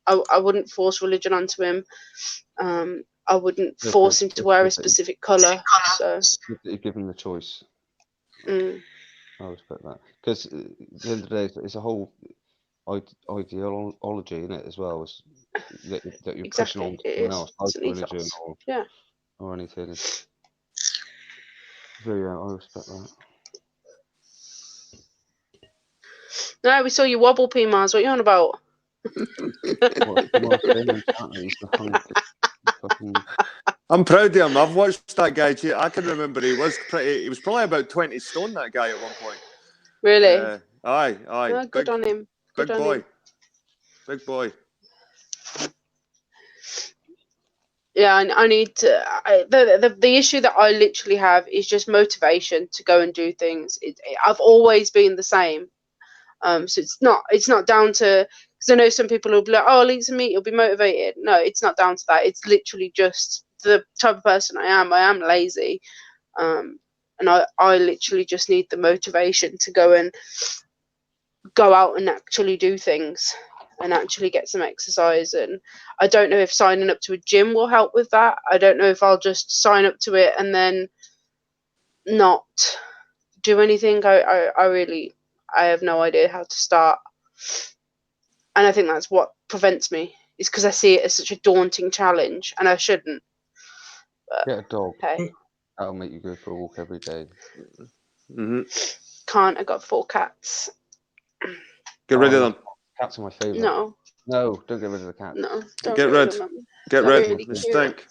I wouldn't force religion onto him. I wouldn't force him to wear a specific colour. So you give him the choice. I respect that, because at the end of the day, it's a whole ideology in it as well. Is that you're pushing on someone else, like religion or anything. So yeah, I respect that. No, we saw you wobble, PMARS. What are you on about? I'm proud of him. I've watched that guy. I can remember he was probably about 20 stone, that guy, at one point. Really? Aye. Oh, good on him. Big boy. Big boy. Yeah, I need to. The issue that I literally have is just motivation to go and do things. I've always been the same. So it's not down to, because I know some people will be like, oh, I'll eat some meat, you'll be motivated. No, it's not down to that. It's literally just the type of person I am. I am lazy, and I literally just need the motivation to go out and actually do things. and actually get some exercise. And I don't know if signing up to a gym will help with that. I don't know if I'll just sign up to it and then not do anything. I have no idea how to start. And I think that's what prevents me, is because I see it as such a daunting challenge, and I shouldn't. But, Get a dog. hey. That'll make you go for a walk every day. Mm-hmm. Can't. I got 4 cats. Get rid of them. Cats are my favourite. No, No, don't get rid of the cats. no. Don't Get rid. of them. Get They're rid. really They cute.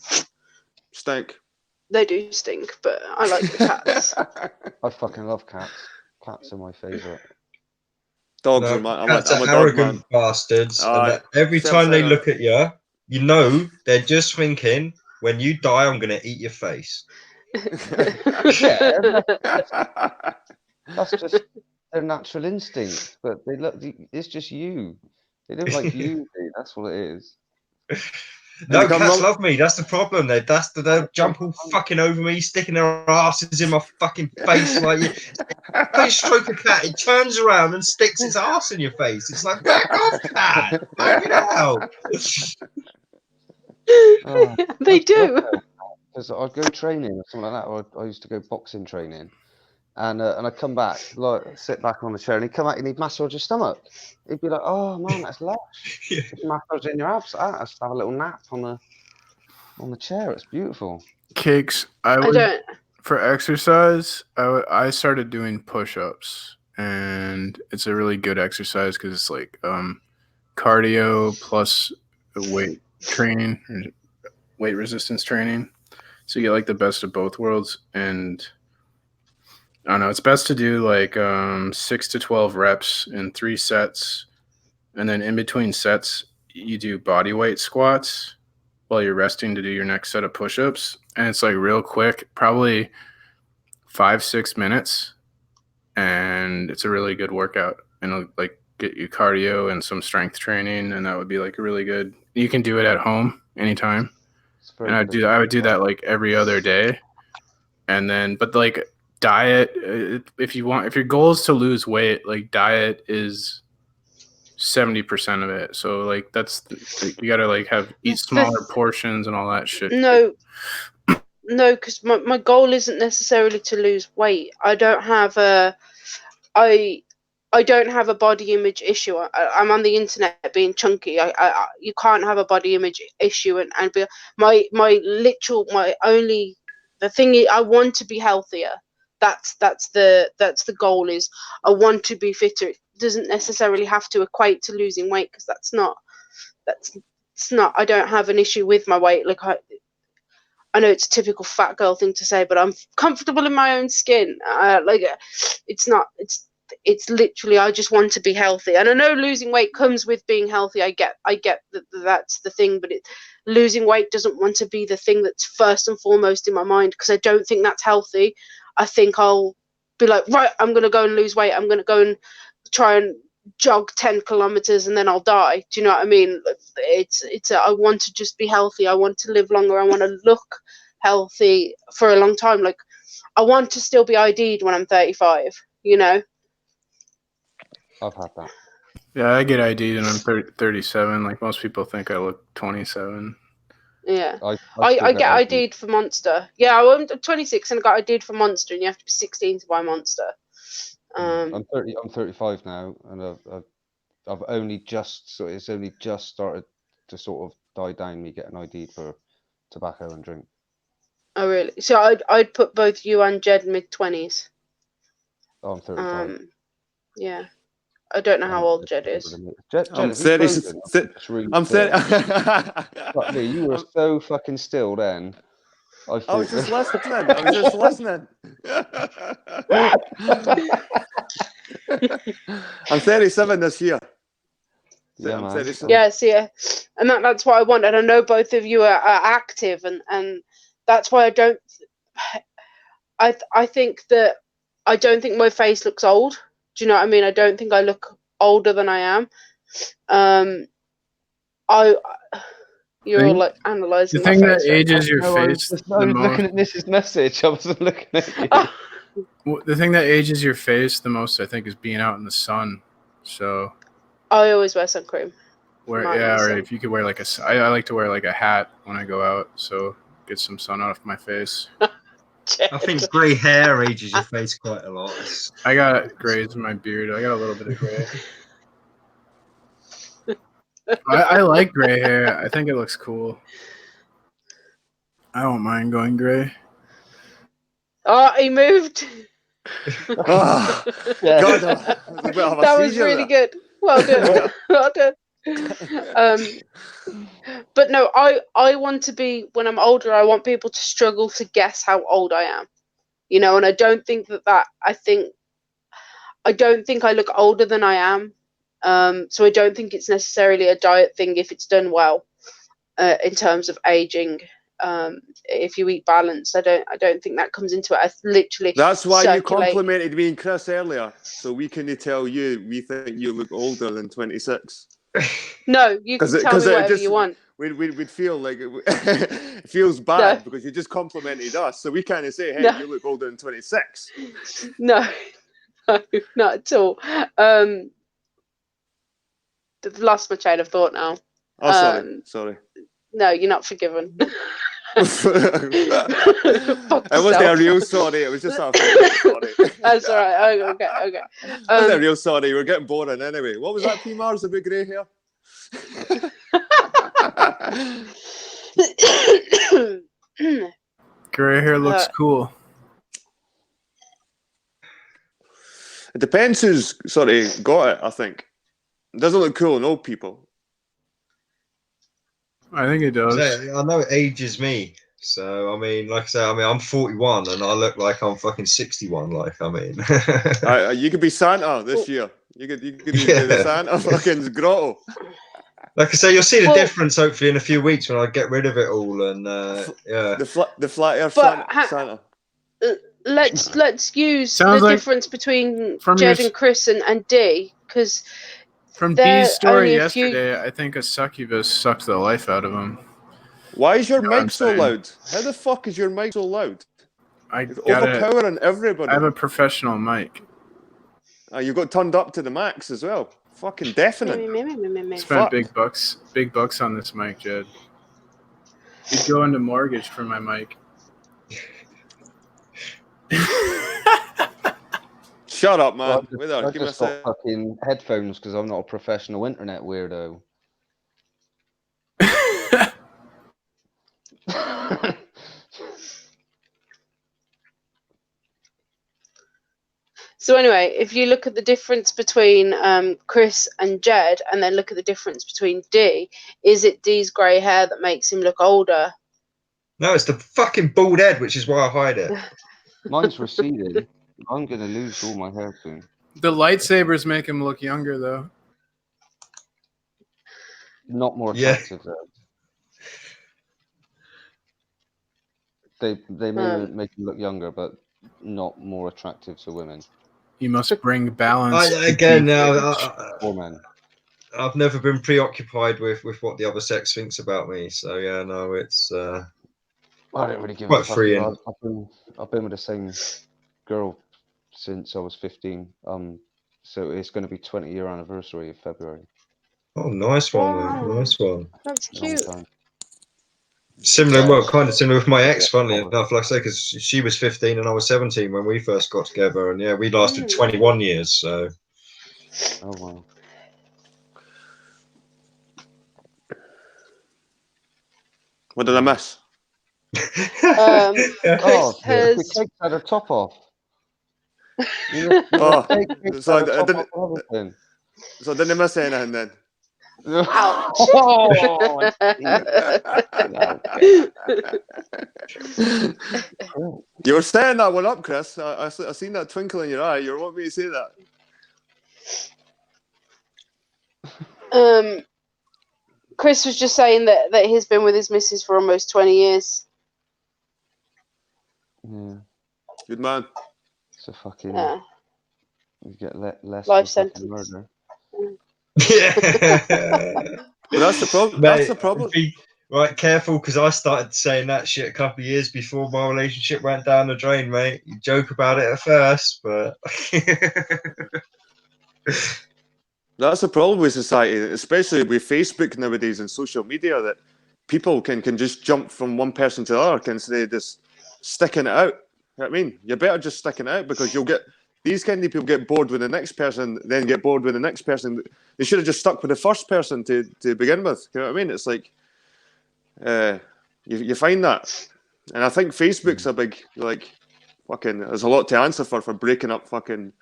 stink. They do stink, but I like the cats. I fucking love cats. Cats are my favourite. Dogs No, are my. cats I'm are a dog arrogant man. bastards. And Aye. that every Sam time they said look at you, you know they're just thinking, when you die, I'm going to eat your face. Yeah, that's just their natural instinct. But they look. It's just you. They don't like you. Dude. That's what it is. No, you come cats along- love me. That's the problem. They'll jump all fucking over me, sticking their asses in my fucking face like you. When you stroke a cat, it turns around and sticks its ass in your face. It's like, back off, cat! Fucking hell! Oh, They do. because I'd go training or something like that, or I used to go boxing training, and I come back, like sit back on the chair, and he'd come out and he'd massage your stomach. He'd be like, "Oh man, that's lush. Just massaging your abs. I just have a little nap on the chair. It's beautiful." Cakes. I don't. For exercise, I started doing push-ups, and it's a really good exercise because it's like cardio plus weight training, weight resistance training. So you get like the best of both worlds. And I don't know, it's best to do like 6 to 12 reps in 3 sets, and then in between sets you do body weight squats while you're resting to do your next set of push-ups. And it's like real quick, probably 5-6 minutes, and it's a really good workout, and it'll like get you cardio and some strength training, and that would be like a really good. You can do it at home anytime, and I would do that like every other day, and then but like diet, if your goal is to lose weight, like diet is 70% of it. So like that's you gotta like eat smaller portions and all that shit. No, because my goal isn't necessarily to lose weight. I don't have a body image issue. I'm on the internet being chunky. You can't have a body image issue and be the thing is, I want to be healthier. That's the goal. Is I want to be fitter. It doesn't necessarily have to equate to losing weight, because that's not. I don't have an issue with my weight. Like I know it's a typical fat girl thing to say, but I'm comfortable in my own skin. It's literally, I just want to be healthy. And I know losing weight comes with being healthy. I get that that's the thing, but losing weight doesn't want to be the thing that's first and foremost in my mind, because I don't think that's healthy. I think I'll be like, right, I'm going to go and lose weight. I'm going to go and try and jog 10 kilometers and then I'll die. Do you know what I mean? I want to just be healthy. I want to live longer. I want to look healthy for a long time. Like I want to still be ID'd when I'm 35, you know? I've had that. Yeah, I get ID'd and I'm 37. Like most people think I look 27. Yeah. I get ID'd for Monster. Yeah, I'm 26 and I got ID'd for Monster, and you have to be 16 to buy Monster. I'm 35 now, and I've only just it's only just started to sort of die down me getting ID'd for tobacco and drink. Oh really? So I'd put both you and Jed mid-20s. Oh, I'm 35. Yeah. I don't know how old Jed is. Jed, I'm 30. I'm 30. Fuck me, you were so fucking still then. I was just listening. I'm 37 this year. Yeah, I'm man. 37. Yeah, see, and that's what I want. And I know both of you are active, and that's why I don't. I think that I don't think my face looks old. Do you know what I mean? I don't think I look older than I am. You're all like analysing the my thing face. that ages your I face was the most. looking at Mrs. message. I wasn't looking at you. The thing that ages your face the most, I think, is being out in the sun. So I always wear sun cream. Wear, Might yeah, be or some. if you could wear like I like to wear like a hat when I go out, so get some sun off my face. I think grey hair ages your face quite a lot. I got grays in my beard. I got a little bit of gray. I like gray hair. I think it looks cool. I don't mind going gray. Oh, he moved. Oh, Yeah. God, that was a bit of a That was seizure really there. good. Well done. Well done. But no, I want to be, when I'm older, I want people to struggle to guess how old I am. You know, and I don't think I don't think I look older than I am. So I don't think it's necessarily a diet thing if it's done well, in terms of aging. If you eat balanced, I don't think that comes into it. I literally That's why you circulate. complimented me and Chris earlier, so we can tell you we think you look older than 26. No, you can tell me whatever you want. We'd feel like it feels bad because you just complimented us, so we kind of say, hey, you look older than 26. No, no, not at all. I've lost my train of thought now. Oh, sorry. No, you're not forgiven. It wasn't a real sorry, it was just a sorry. That's all right. Okay. It wasn't a real sorry, you were getting boring anyway. What was that, P. Mars, about grey hair? Gray hair looks cool. It depends who's got it, I think. It doesn't look cool on old people. I think it does. I know it ages me. So, I mean, like I say, I'm 41 and I look like I'm fucking 61. Like, I mean, you could be Santa this year. You could be the Santa fucking grotto. Like I say, you'll see the difference hopefully in a few weeks when I get rid of it all. And yeah, the flat earth Santa. Let's use Sounds the like difference between from Jed your- and Chris and D, because From They're Dee's story only a yesterday, I think a succubus sucked the life out of him. Why is your You know what I'm mic so saying? loud? How the fuck is your mic so loud? It's I overpowering everybody. have a professional mic. You got turned up to the max as well. Fucking deafening. Spent big bucks on this mic, Jed. You'd go into mortgage for my mic. Shut up, man. I just got fucking headphones because I'm not a professional internet weirdo. So anyway, if you look at the difference between Chris and Jed, and then look at the difference between D, is it D's grey hair that makes him look older? no, it's the fucking bald head, which is why I hide it. Mine's receding. I'm gonna lose all my hair soon. The lightsabers make him look younger, though. Not more Yeah. attractive though. They may make him look younger, but not more attractive to women. You must bring balance. For men. I've never been preoccupied with what the other sex thinks about me. So yeah, no, it's I don't really give a quite fuck. freeing. I've been with the same girl since I was 15. So it's going to be 20-year anniversary of February. Oh, nice one, Wow. mate. Nice one. That's Long cute. time. Similar, well, kind of similar with my ex, funnily enough. Like I say, because she was 15 and I was 17 when we first got together, and yeah, we lasted 21 years. So. Oh wow. What did I miss? Oh, Chris has. the cake had her top off. So I didn't miss anything then. Ouch. You were setting that one up, Chris. I seen that twinkle in your eye. You want me to say that? Chris was just saying that he's been with his missus for almost 20 years. Yeah. Good man. It's a fucking. Yeah. You get less Life for fucking sentence. murder. Yeah. But that's the problem. Mate, That's the problem. Be right careful, because I started saying that shit a couple of years before my relationship went down the drain, mate. You joke about it at first, but That's the problem with society, especially with Facebook nowadays and social media, that people can just jump from one person to the other, can say just sticking it out. You know what I mean? You're better just sticking it out, because you'll get these kind of people get bored with the next person, then get bored with the next person. They should have just stuck with the first person to begin with. You know what I mean? It's like you find that, and I think Facebook's a big fucking. There's a lot to answer for breaking up fucking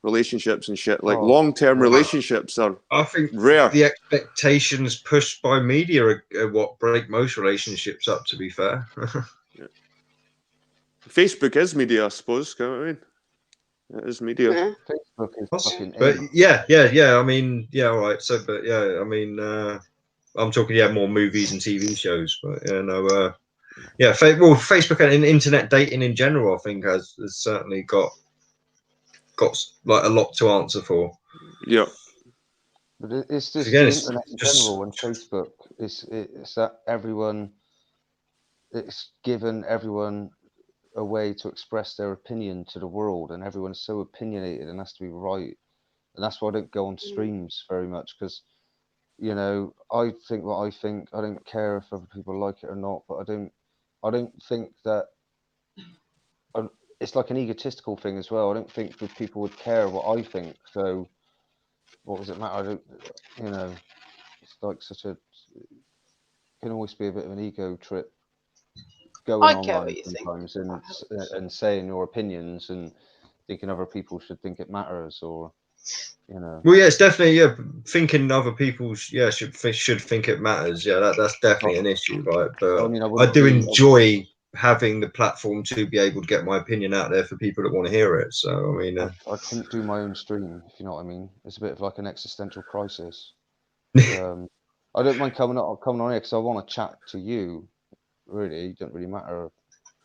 relationships and shit. Like long-term relationships are I think rare. The expectations pushed by media are what break most relationships up, to be fair. Facebook is media, I suppose. You know what I mean? It is media. Yeah. Facebook is fucking. But I mean, all right. So, but yeah, I mean, I'm talking more movies and TV shows. But Facebook and internet dating in general, I think has certainly got like a lot to answer for. Yeah. But it's just Again, the internet in general and Facebook. It's that everyone. It's given everyone a way to express their opinion to the world, and everyone's so opinionated and has to be right, and that's why I don't go on streams very much, because I think what I think. I don't care if other people like it or not, but I don't think that it's like an egotistical thing as well. I don't think that people would care what I think, so what does it matter? I don't, it's like can always be a bit of an ego trip going online sometimes and saying your opinions and thinking other people should think it matters, or Well, yeah, it's definitely thinking other people should think it matters. Yeah, that's definitely an issue, right? But I mean, I do enjoy having the platform to be able to get my opinion out there for people that want to hear it. So I mean, I couldn't do my own stream, if you know what I mean. It's a bit of like an existential crisis. I don't mind coming on here because I want to chat to you. Really, it doesn't really matter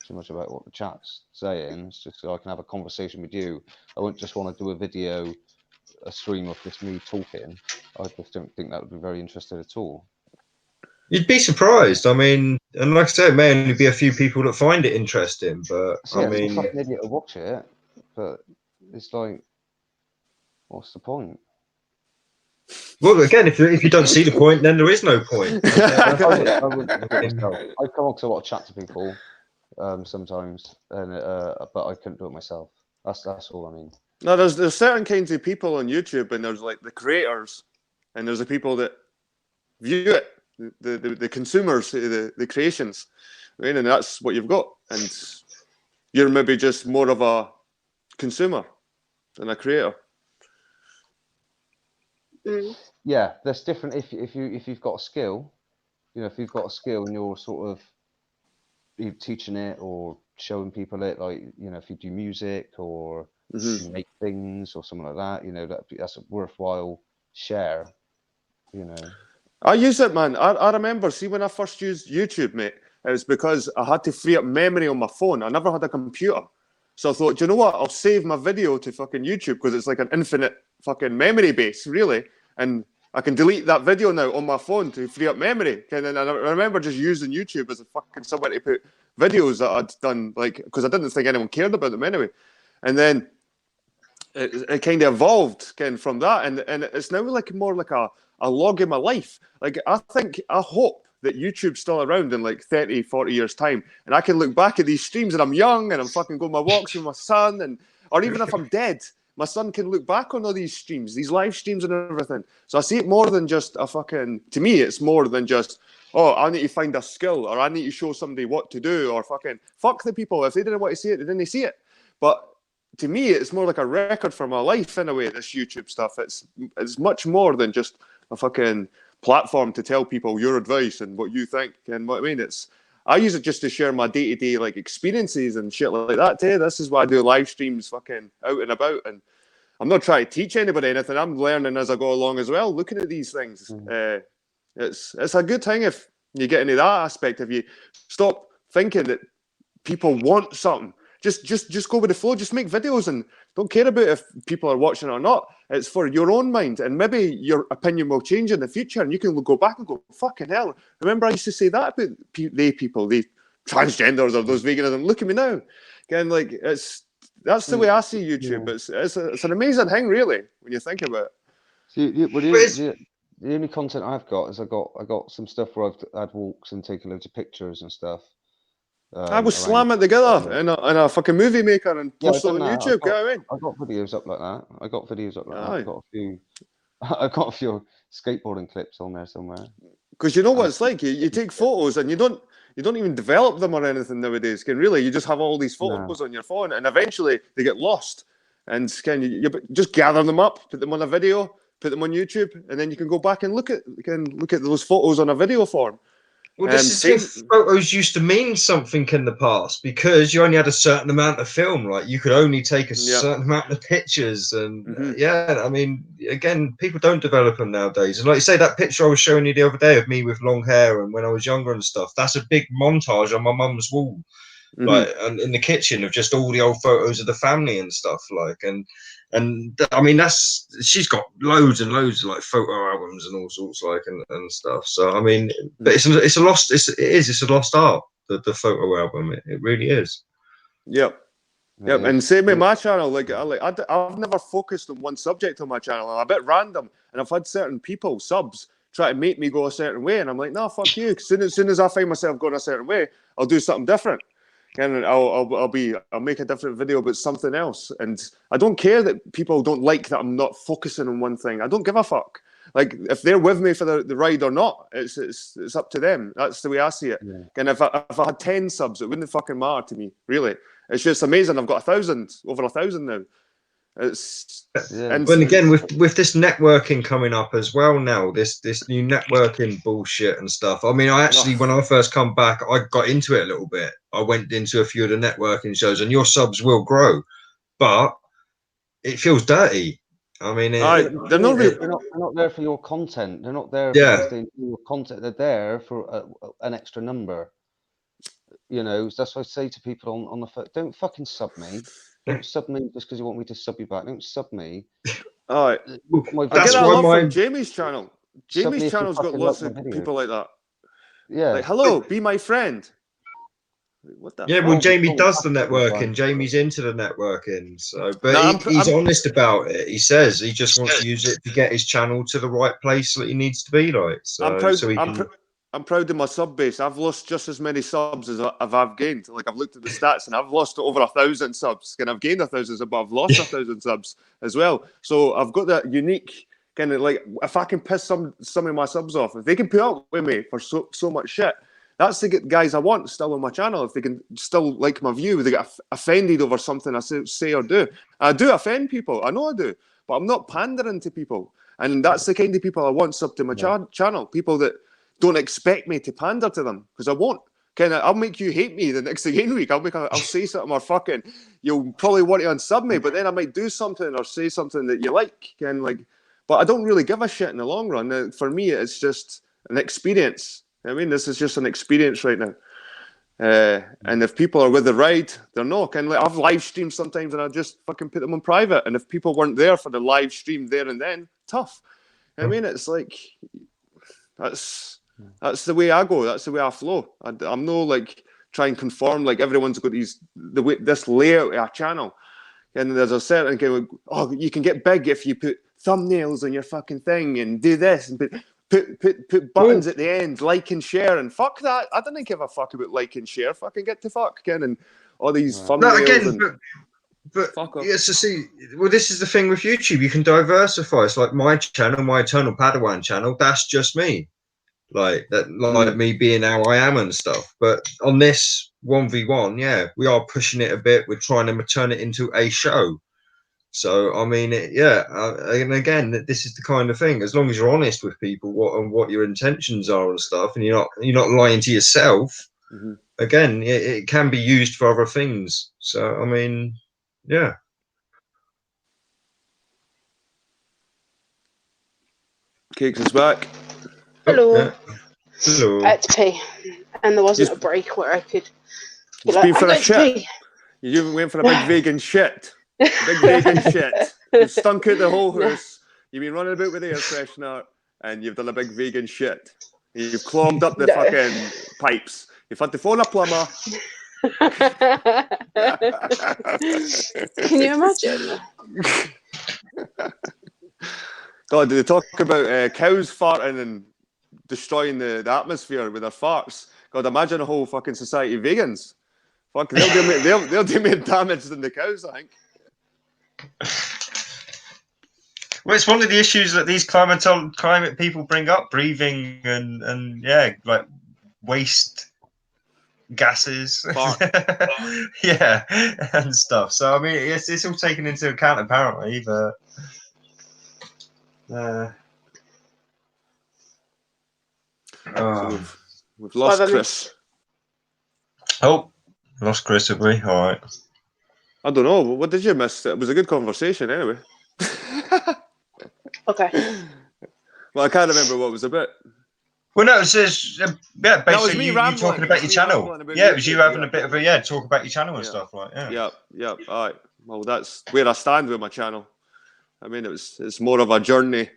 too much about what the chat's saying. It's just so I can have a conversation with you. I wouldn't just want to do a stream of just me talking. I just don't think that would be very interesting at all. You'd be surprised. I mean, and like I said, it may only be a few people that find it interesting, but I mean, it's like an idiot to watch it, but it's like, what's the point? Well, again, if you don't see the point, then there is no point. I come on because I want to chat to people sometimes, and but I couldn't do it myself. That's all I mean. No, there's certain kinds of people on YouTube, and there's like the creators, and there's the people that view it, the consumers, the creations, right? And that's what you've got. And you're maybe just more of a consumer than a creator. Yeah, that's different. If you've got a skill, if you've got a skill and you're sort of either teaching it or showing people it, like if you do music or you make things or something like that, that's a worthwhile share. I use it, man. I remember, see, when I first used YouTube, mate, it was because I had to free up memory on my phone. I never had a computer. So I thought, do you know what? I'll save my video to fucking YouTube because it's like an infinite fucking memory base, really. And I can delete that video now on my phone to free up memory. And then I remember just using YouTube as a fucking somewhere to put videos that I'd done, like, because I didn't think anyone cared about them anyway. And then it kind of evolved from that. And it's now like more like a log in my life. Like, I hope that YouTube's still around in like 30, 40 years time. And I can look back at these streams and I'm young and I'm fucking going my walks with my son. Or even if I'm dead, my son can look back on all these streams, these live streams and everything. So I see it more than just to me, it's more than just, oh, I need to find a skill or I need to show somebody what to do or fuck the people. If they didn't want to see it, they didn't see it. But to me, it's more like a record for my life in a way, this YouTube stuff. It's much more than just a fucking platform to tell people your advice and what you think and what I mean. I use it just to share my day-to-day like experiences and shit like that too. This is why I do live streams fucking out and about, and I'm not trying to teach anybody anything. I'm learning as I go along as well, looking at these things. It's a good thing if you get into that aspect. If you stop thinking that people want something, just go with the flow. Just make videos and don't care about if people are watching or not. It's for your own mind, and maybe your opinion will change in the future, and you can go back and go, fucking hell, remember I used to say that about the transgenders or those vegans, and look at me now. Again, like, that's the way I see YouTube. It's an amazing thing, really, when you think about it. The only content I've got is I got some stuff where I've had walks and taken loads of pictures and stuff. I will slam it together in a fucking movie maker and post it on YouTube. Get what I mean? I got videos up like that. I got Aye. I've got a few skateboarding clips on there somewhere. Because you know what it's like. You take photos and you don't even develop them or anything nowadays. You just have all these photos on your phone, and eventually they get lost. And you just gather them up, put them on a video, put them on YouTube, and then you can go back and look at those photos on a video form. Well, this is if photos used to mean something in the past, because you only had a certain amount of film, right? You could only take a certain amount of pictures, and I mean, again, people don't develop them nowadays. And like you say, that picture I was showing you the other day of me with long hair and when I was younger and stuff, that's a big montage on my mum's wall, like, and in the kitchen, of just all the old photos of the family and stuff, like, and I mean, she's got loads and loads of like photo albums and all sorts, like, and stuff. So I mean, but it's a lost art, the photo album. It really is. Yep. And same with my channel. Like I've never focused on one subject on my channel. I'm a bit random, and I've had certain people, subs, try to make me go a certain way, and I'm like, no, fuck you. As soon as I find myself going a certain way, I'll do something different. And I'll make a different video about something else. And I don't care that people don't like that I'm not focusing on one thing. I don't give a fuck. Like, if they're with me for the ride or not, it's up to them. That's the way I see it. Yeah. And if I had 10 subs, it wouldn't fucking matter to me, really. It's just amazing. I've got over 1,000 now. And again, with this networking coming up as well now, this new networking bullshit and stuff. I mean, I actually, when I first come back, I got into it a little bit. I went into a few of the networking shows, and your subs will grow, but it feels dirty. I mean, they're not there for your content. They're not there for your content. They're there for an extra number. You know, that's what I say to people on the phone. Don't fucking sub me. Don't sub me just because you want me to sub you back. Don't sub me. All right. I get a lot from Jamie's channel. Jamie's channel's got lots of people like that. Yeah. Like, hello, be my friend. What the fuck? Well, Jamie does the networking. Jamie's into the networking. So, but he's honest about it. He says he just wants to use it to get his channel to the right place that he needs to be. Like, so I'm proud of my sub base. I've lost just as many subs as I've gained. Like, I've looked at the stats and I've lost over 1,000 subs. And I've gained 1,000, but I've lost 1,000 subs as well. So I've got that unique kind of, like, if I can piss some of my subs off, if they can put up with me for so much shit, that's the guys I want still on my channel. If they can still like my view, they get offended over something I say or do. I do offend people. I know I do. But I'm not pandering to people. And that's the kind of people I want sub to my channel. People that don't expect me to pander to them, because I won't. I'll make you hate me the next again week. I'll say something, or fucking you'll probably want to unsub me, but then I might do something or say something that you like. But I don't really give a shit in the long run. For me, it's just an experience. I mean, this is just an experience right now. And if people are with the ride, they're not. I've live streamed sometimes, and I just fucking put them on private. And if people weren't there for the live stream there and then, tough. I mean, it's like that's the way I go. That's the way I flow. I'm no like try and conform like everyone's got this layout of a channel, and there's a certain kind of, you can get big if you put thumbnails on your fucking thing and do this and put buttons at the end, like and share, and fuck that. I don't give a fuck about like and share. Fucking get to fuck again, and all these thumbnails. But yes, to see. Well, this is the thing with YouTube. You can diversify. It's like my channel, my Eternal Padawan channel. That's just me. Like that, like me being how I am and stuff. But on this 1v1, we are pushing it a bit. We're trying to turn it into a show. So I mean, and again, this is the kind of thing. As long as you're honest with people, what your intentions are and stuff, and you're not lying to yourself. Again, it can be used for other things. So I mean, Cakes is back. Hello. Hello. I had to pee, and there wasn't a break where I could. You've been for a shit. You went for a big vegan shit. Big vegan shit. You've stunk out the whole house. You've been running about with air freshener, and you've done a big vegan shit. You've clogged up the fucking pipes. You've had to phone a plumber. Can you imagine? God, did they talk about cows farting and destroying the atmosphere with their farts? God, imagine a whole fucking society of vegans. Fuck, they'll do more damage than the cows, I think. Well, it's one of the issues that these climate people bring up: breathing and yeah, like waste gases, yeah, and stuff. So I mean, it's all taken into account apparently, but So we've lost Chris. Oh, lost Chris, have we? All right. I don't know. What did you miss? It was a good conversation anyway. Okay. Well, I can't remember what it was about. Well, no, it's just, yeah, basically you talking about your channel. Yeah, it was you having a bit of a talk about your channel and stuff, like Yeah. All right. Well, that's where I stand with my channel. I mean, it's more of a journey,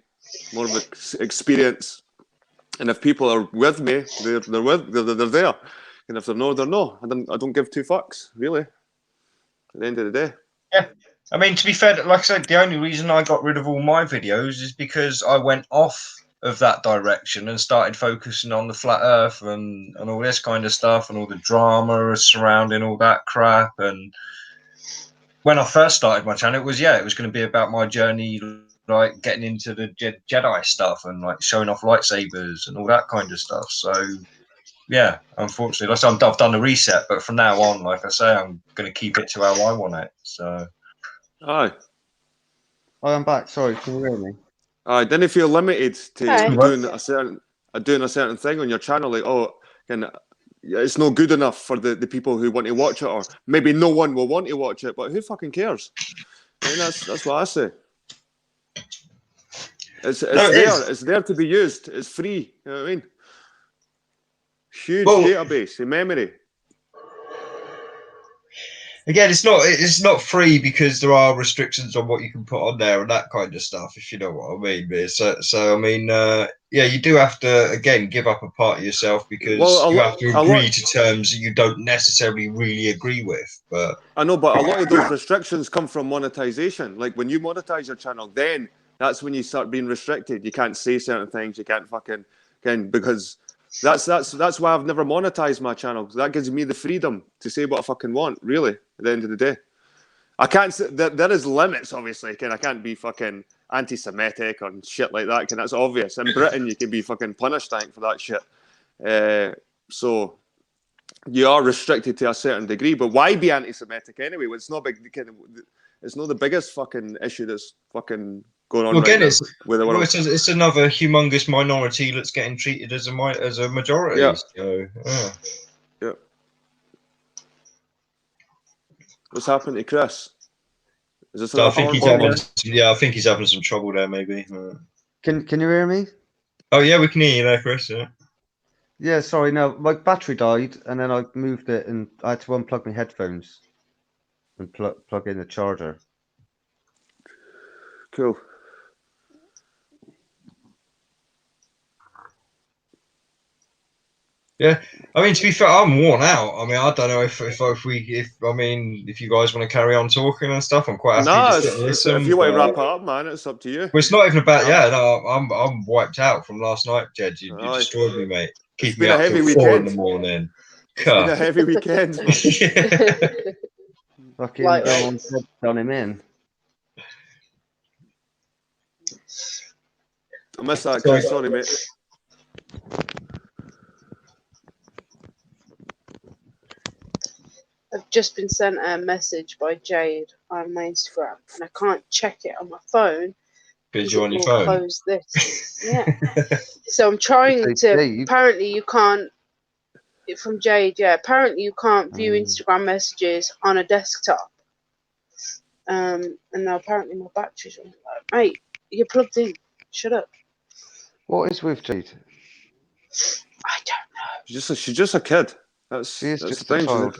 more of an experience. And if people are with me, they're there. And if they're no, they're no. I don't give two fucks, really. At the end of the day. Yeah. I mean, to be fair, like I said, the only reason I got rid of all my videos is because I went off of that direction and started focusing on the flat earth and all this kind of stuff and all the drama surrounding all that crap. And when I first started my channel, it was going to be about my journey, like getting into the Jedi stuff and like showing off lightsabers and all that kind of stuff. So yeah, unfortunately, like I said, I've done a reset, but from now on, like I say, I'm going to keep it to how I want it. So aye. Oh, I'm back. Sorry, can you hear me? I didn't feel limited to Hi. doing a certain thing on your channel. Like, it's not good enough for the people who want to watch it, or maybe no one will want to watch it. But who fucking cares? I mean, that's what I say. It's there. It's there to be used. It's free. You know what I mean? Huge database in memory. Again, it's not free because there are restrictions on what you can put on there and that kind of stuff, if you know what I mean. But so I mean, you do have to again give up a part of yourself because you have to agree to terms that you don't necessarily really agree with. But I know, but a lot of those restrictions come from monetization. Like when you monetize your channel, then that's when you start being restricted. You can't say certain things. You can't because that's why I've never monetized my channel, because that gives me the freedom to say what I fucking want, really, at the end of the day. I can't say there is limits, obviously. I can't be fucking anti-Semitic or shit like that, that's obvious. In Britain, you can be fucking punished, I think, for that shit. So you are restricted to a certain degree, but why be anti-Semitic anyway? It's not big. It's not the biggest fucking issue that's fucking going on right now with the world. It's another humongous minority that's getting treated as a majority. Yeah. So, yeah. What's happened to Chris? Is this I think he's having some trouble there, maybe. Can you hear me? Oh yeah, we can hear you there, Chris. Yeah. Yeah, sorry. No, my battery died, and then I moved it, and I had to unplug my headphones and plug in the charger. Cool. Yeah, I mean, to be fair, I'm worn out. I mean, I don't know if you guys want to carry on talking and stuff, I'm quite happy to listen. If you want to wrap up, man, it's up to you. Well, it's not even about I'm wiped out from last night, Jed. You destroyed me, mate. Keep me up till 4 in the morning. It's been a heavy weekend, man. Fucking done him in. I missed that, Chris. Sorry, mate. I've just been sent a message by Jade on my Instagram, and I can't check it on my phone because you're on your phone. Close this. Yeah. So I'm trying to. Apparently, you can't. From Jade, yeah. Apparently, you can't view Instagram messages on a desktop. And now apparently my battery's on. Mate, you're plugged in. Shut up. What is with Chit? I don't know. She's just a kid. That's just the thing. A child.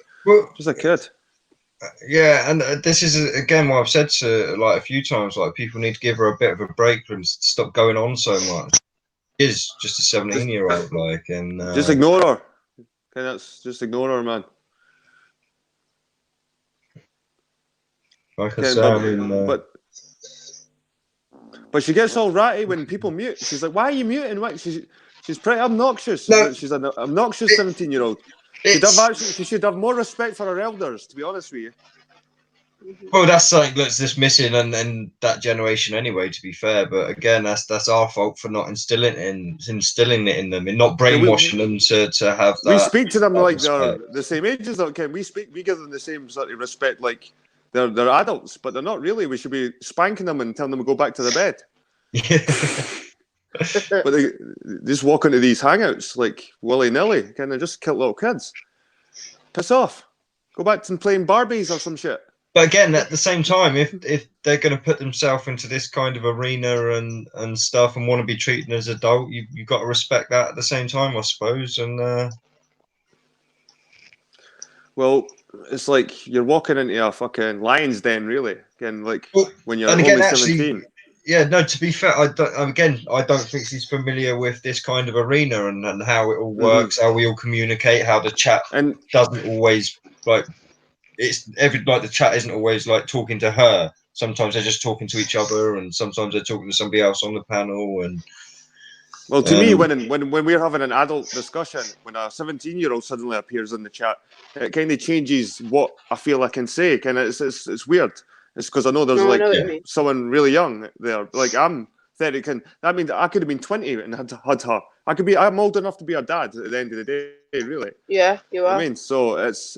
Just a kid. Yeah, and this is again what I've said to like a few times. Like people need to give her a bit of a break and stop going on so much. She is just a 17-year-old, like, and just ignore her. Okay, just ignore her, man. Like I said, But she gets all ratty when people mute. She's like, "Why are you muting?" Why? She's pretty obnoxious. No, She's an obnoxious 17-year-old. She should have more respect for her elders, to be honest with you. Well, that's something that's just missing in that generation anyway, to be fair. But again, that's our fault for not instilling it in them and not brainwashing them to have that. We speak to them like respect. they're the same age as them. We give them the same sort of respect like they're adults, but they're not really. We should be spanking them and telling them to go back to the bed. But they just walk into these hangouts like willy-nilly, kind of just kill little kids. Piss off. Go back to playing Barbies or some shit. But again, at the same time, if they're going to put themselves into this kind of arena and stuff and want to be treated as adult, you've got to respect that at the same time, I suppose. And well, it's like you're walking into a fucking lion's den, really. Again, like when you're again, only 17. Yeah, no, to be fair, I don't think she's familiar with this kind of arena and how it all works, how we all communicate, how the chat doesn't always like the chat isn't always like talking to her. Sometimes they're just talking to each other, and sometimes they're talking to somebody else on the panel. And well, to me, when we're having an adult discussion, when a 17-year-old suddenly appears in the chat, it kind of changes what I feel I can say. Kind of, it's weird. It's because I know there's someone really young there. Like I'm 30. That means I could have been 20 and had her. I'm old enough to be her dad at the end of the day, really. Yeah, you are. I mean, so it's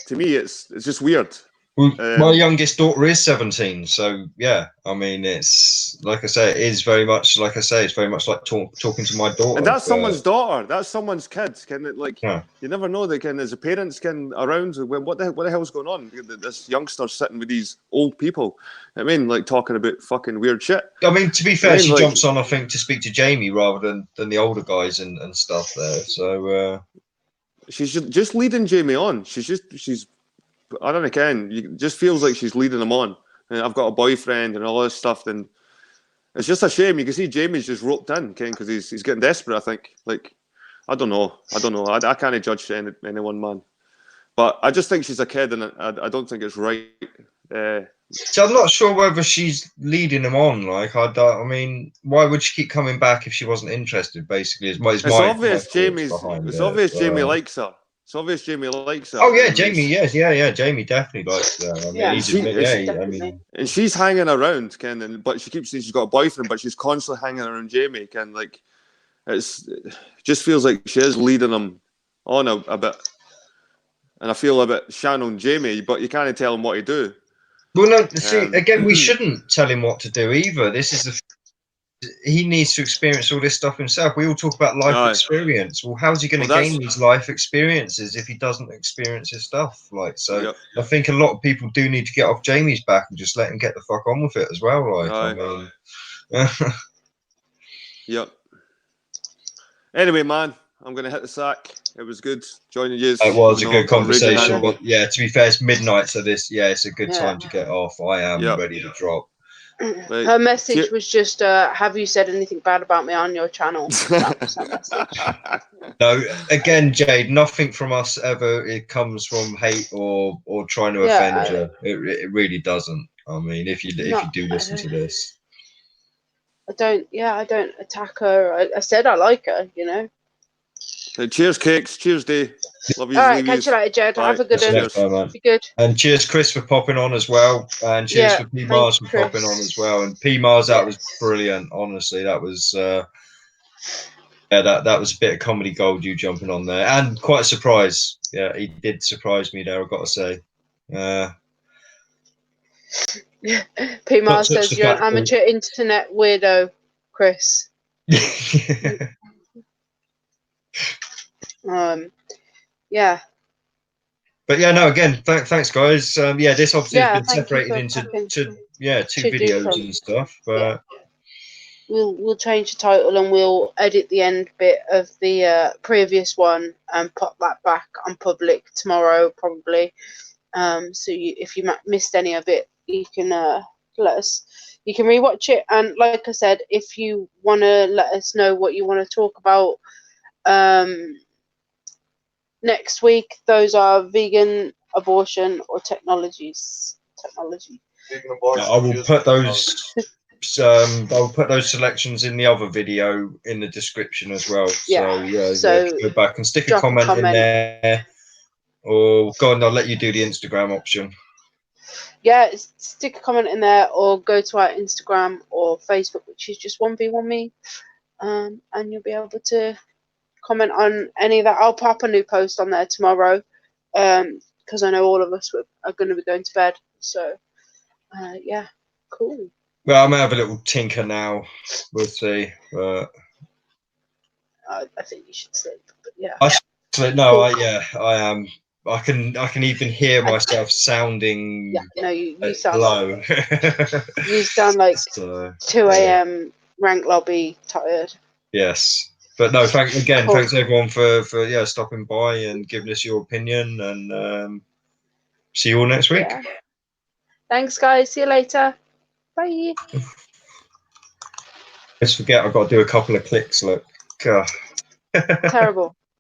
to me, it's just weird. Well, my youngest daughter is 17, so yeah. I mean, it's like I say, it is very much like I say, it's very much like talking to my daughter. And that's someone's daughter. That's someone's kid. Can it like you never know? They can as a parents can around. What the hell's going on? This youngster sitting with these old people. I mean, like talking about fucking weird shit. I mean, to be fair, she jumps on, I think, to speak to Jamie rather than the older guys and stuff there. So she's just leading Jamie on. She's. I don't know, Ken. It just feels like she's leading him on. And I've got a boyfriend and all this stuff. Then it's just a shame. You can see Jamie's just roped in, Ken, because he's getting desperate. I think. Like, I don't know. I can't judge anyone, man. But I just think she's a kid, and I don't think it's right. So I'm not sure whether she's leading him on. Like, I mean, why would she keep coming back if she wasn't interested? Basically, it's obvious Jamie likes her. It's obvious Jamie likes her. Oh yeah, Jamie. Yes, yeah. Jamie definitely likes her. I mean, and she's hanging around, Ken. But she keeps saying she's got a boyfriend, but she's constantly hanging around Jamie, Ken. Like, it just feels like she is leading him on a bit, and I feel a bit shan on Jamie, but you can't tell him what to do. Well, no. See, again, we shouldn't tell him what to do either. This is he needs to experience all this stuff himself. We all talk about life experience. Well, how's he going to gain these life experiences if he doesn't experience his stuff? Like, so I think a lot of people do need to get off Jamie's back and just let him get the fuck on with it as well. Like, I mean, yep. Anyway, man, I'm going to hit the sack. It was good joining you. It was a good conversation, but yeah, to be fair, it's midnight, so it's a good time to get off. I am ready to drop. Her message was just, have you said anything bad about me on your channel? That was her message. No, again, Jade, nothing from us ever. It comes from hate or trying to offend you. It really doesn't. I mean, if you do listen to this. I don't attack her. I said I like her, you know. Cheers, Cakes. Cheers, Dave. Love you. All right, catch you later, Jed. Have a good one. Be good. And cheers, Chris, for popping on as well. And cheers for P Mars for popping on as well. And P Mars, that was brilliant. Honestly, that was that was a bit of comedy gold. You jumping on there, and quite a surprise. Yeah, he did surprise me there. I've got to say. P Mars says you're an amateur internet weirdo, Chris. Yeah. But yeah, no. Again, thanks, guys. This obviously has been separated into two videos and stuff. But we'll change the title and we'll edit the end bit of the previous one and pop that back on public tomorrow, probably. So if you missed any of it, you can let us. You can rewatch it, and like I said, if you want to let us know what you want to talk about. Next week, those are vegan, abortion, or technology. Vegan abortion, I will put those. I'll put those selections in the other video in the description as well. Yeah, So go back and stick a drop comment in there, or go on. I'll let you do the Instagram option. Yeah, stick a comment in there, or go to our Instagram or Facebook, which is just OneVsOneMe, and you'll be able to comment on any of that. I'll pop a new post on there tomorrow, because I know all of us are going to be going to bed. So, yeah, cool. Well, I may have a little tinker now. We'll see. But I think you should sleep. But yeah. No, cool. I am. I can even hear myself sounding. Yeah, no, you sound low. You sound like 2 a.m. rank lobby tired. Yes, but no. Thanks everyone for stopping by and giving us your opinion, and see you all next week. Yeah. Thanks, guys. See you later. Bye. Let's forget. I've got to do a couple of clicks. Look. Terrible.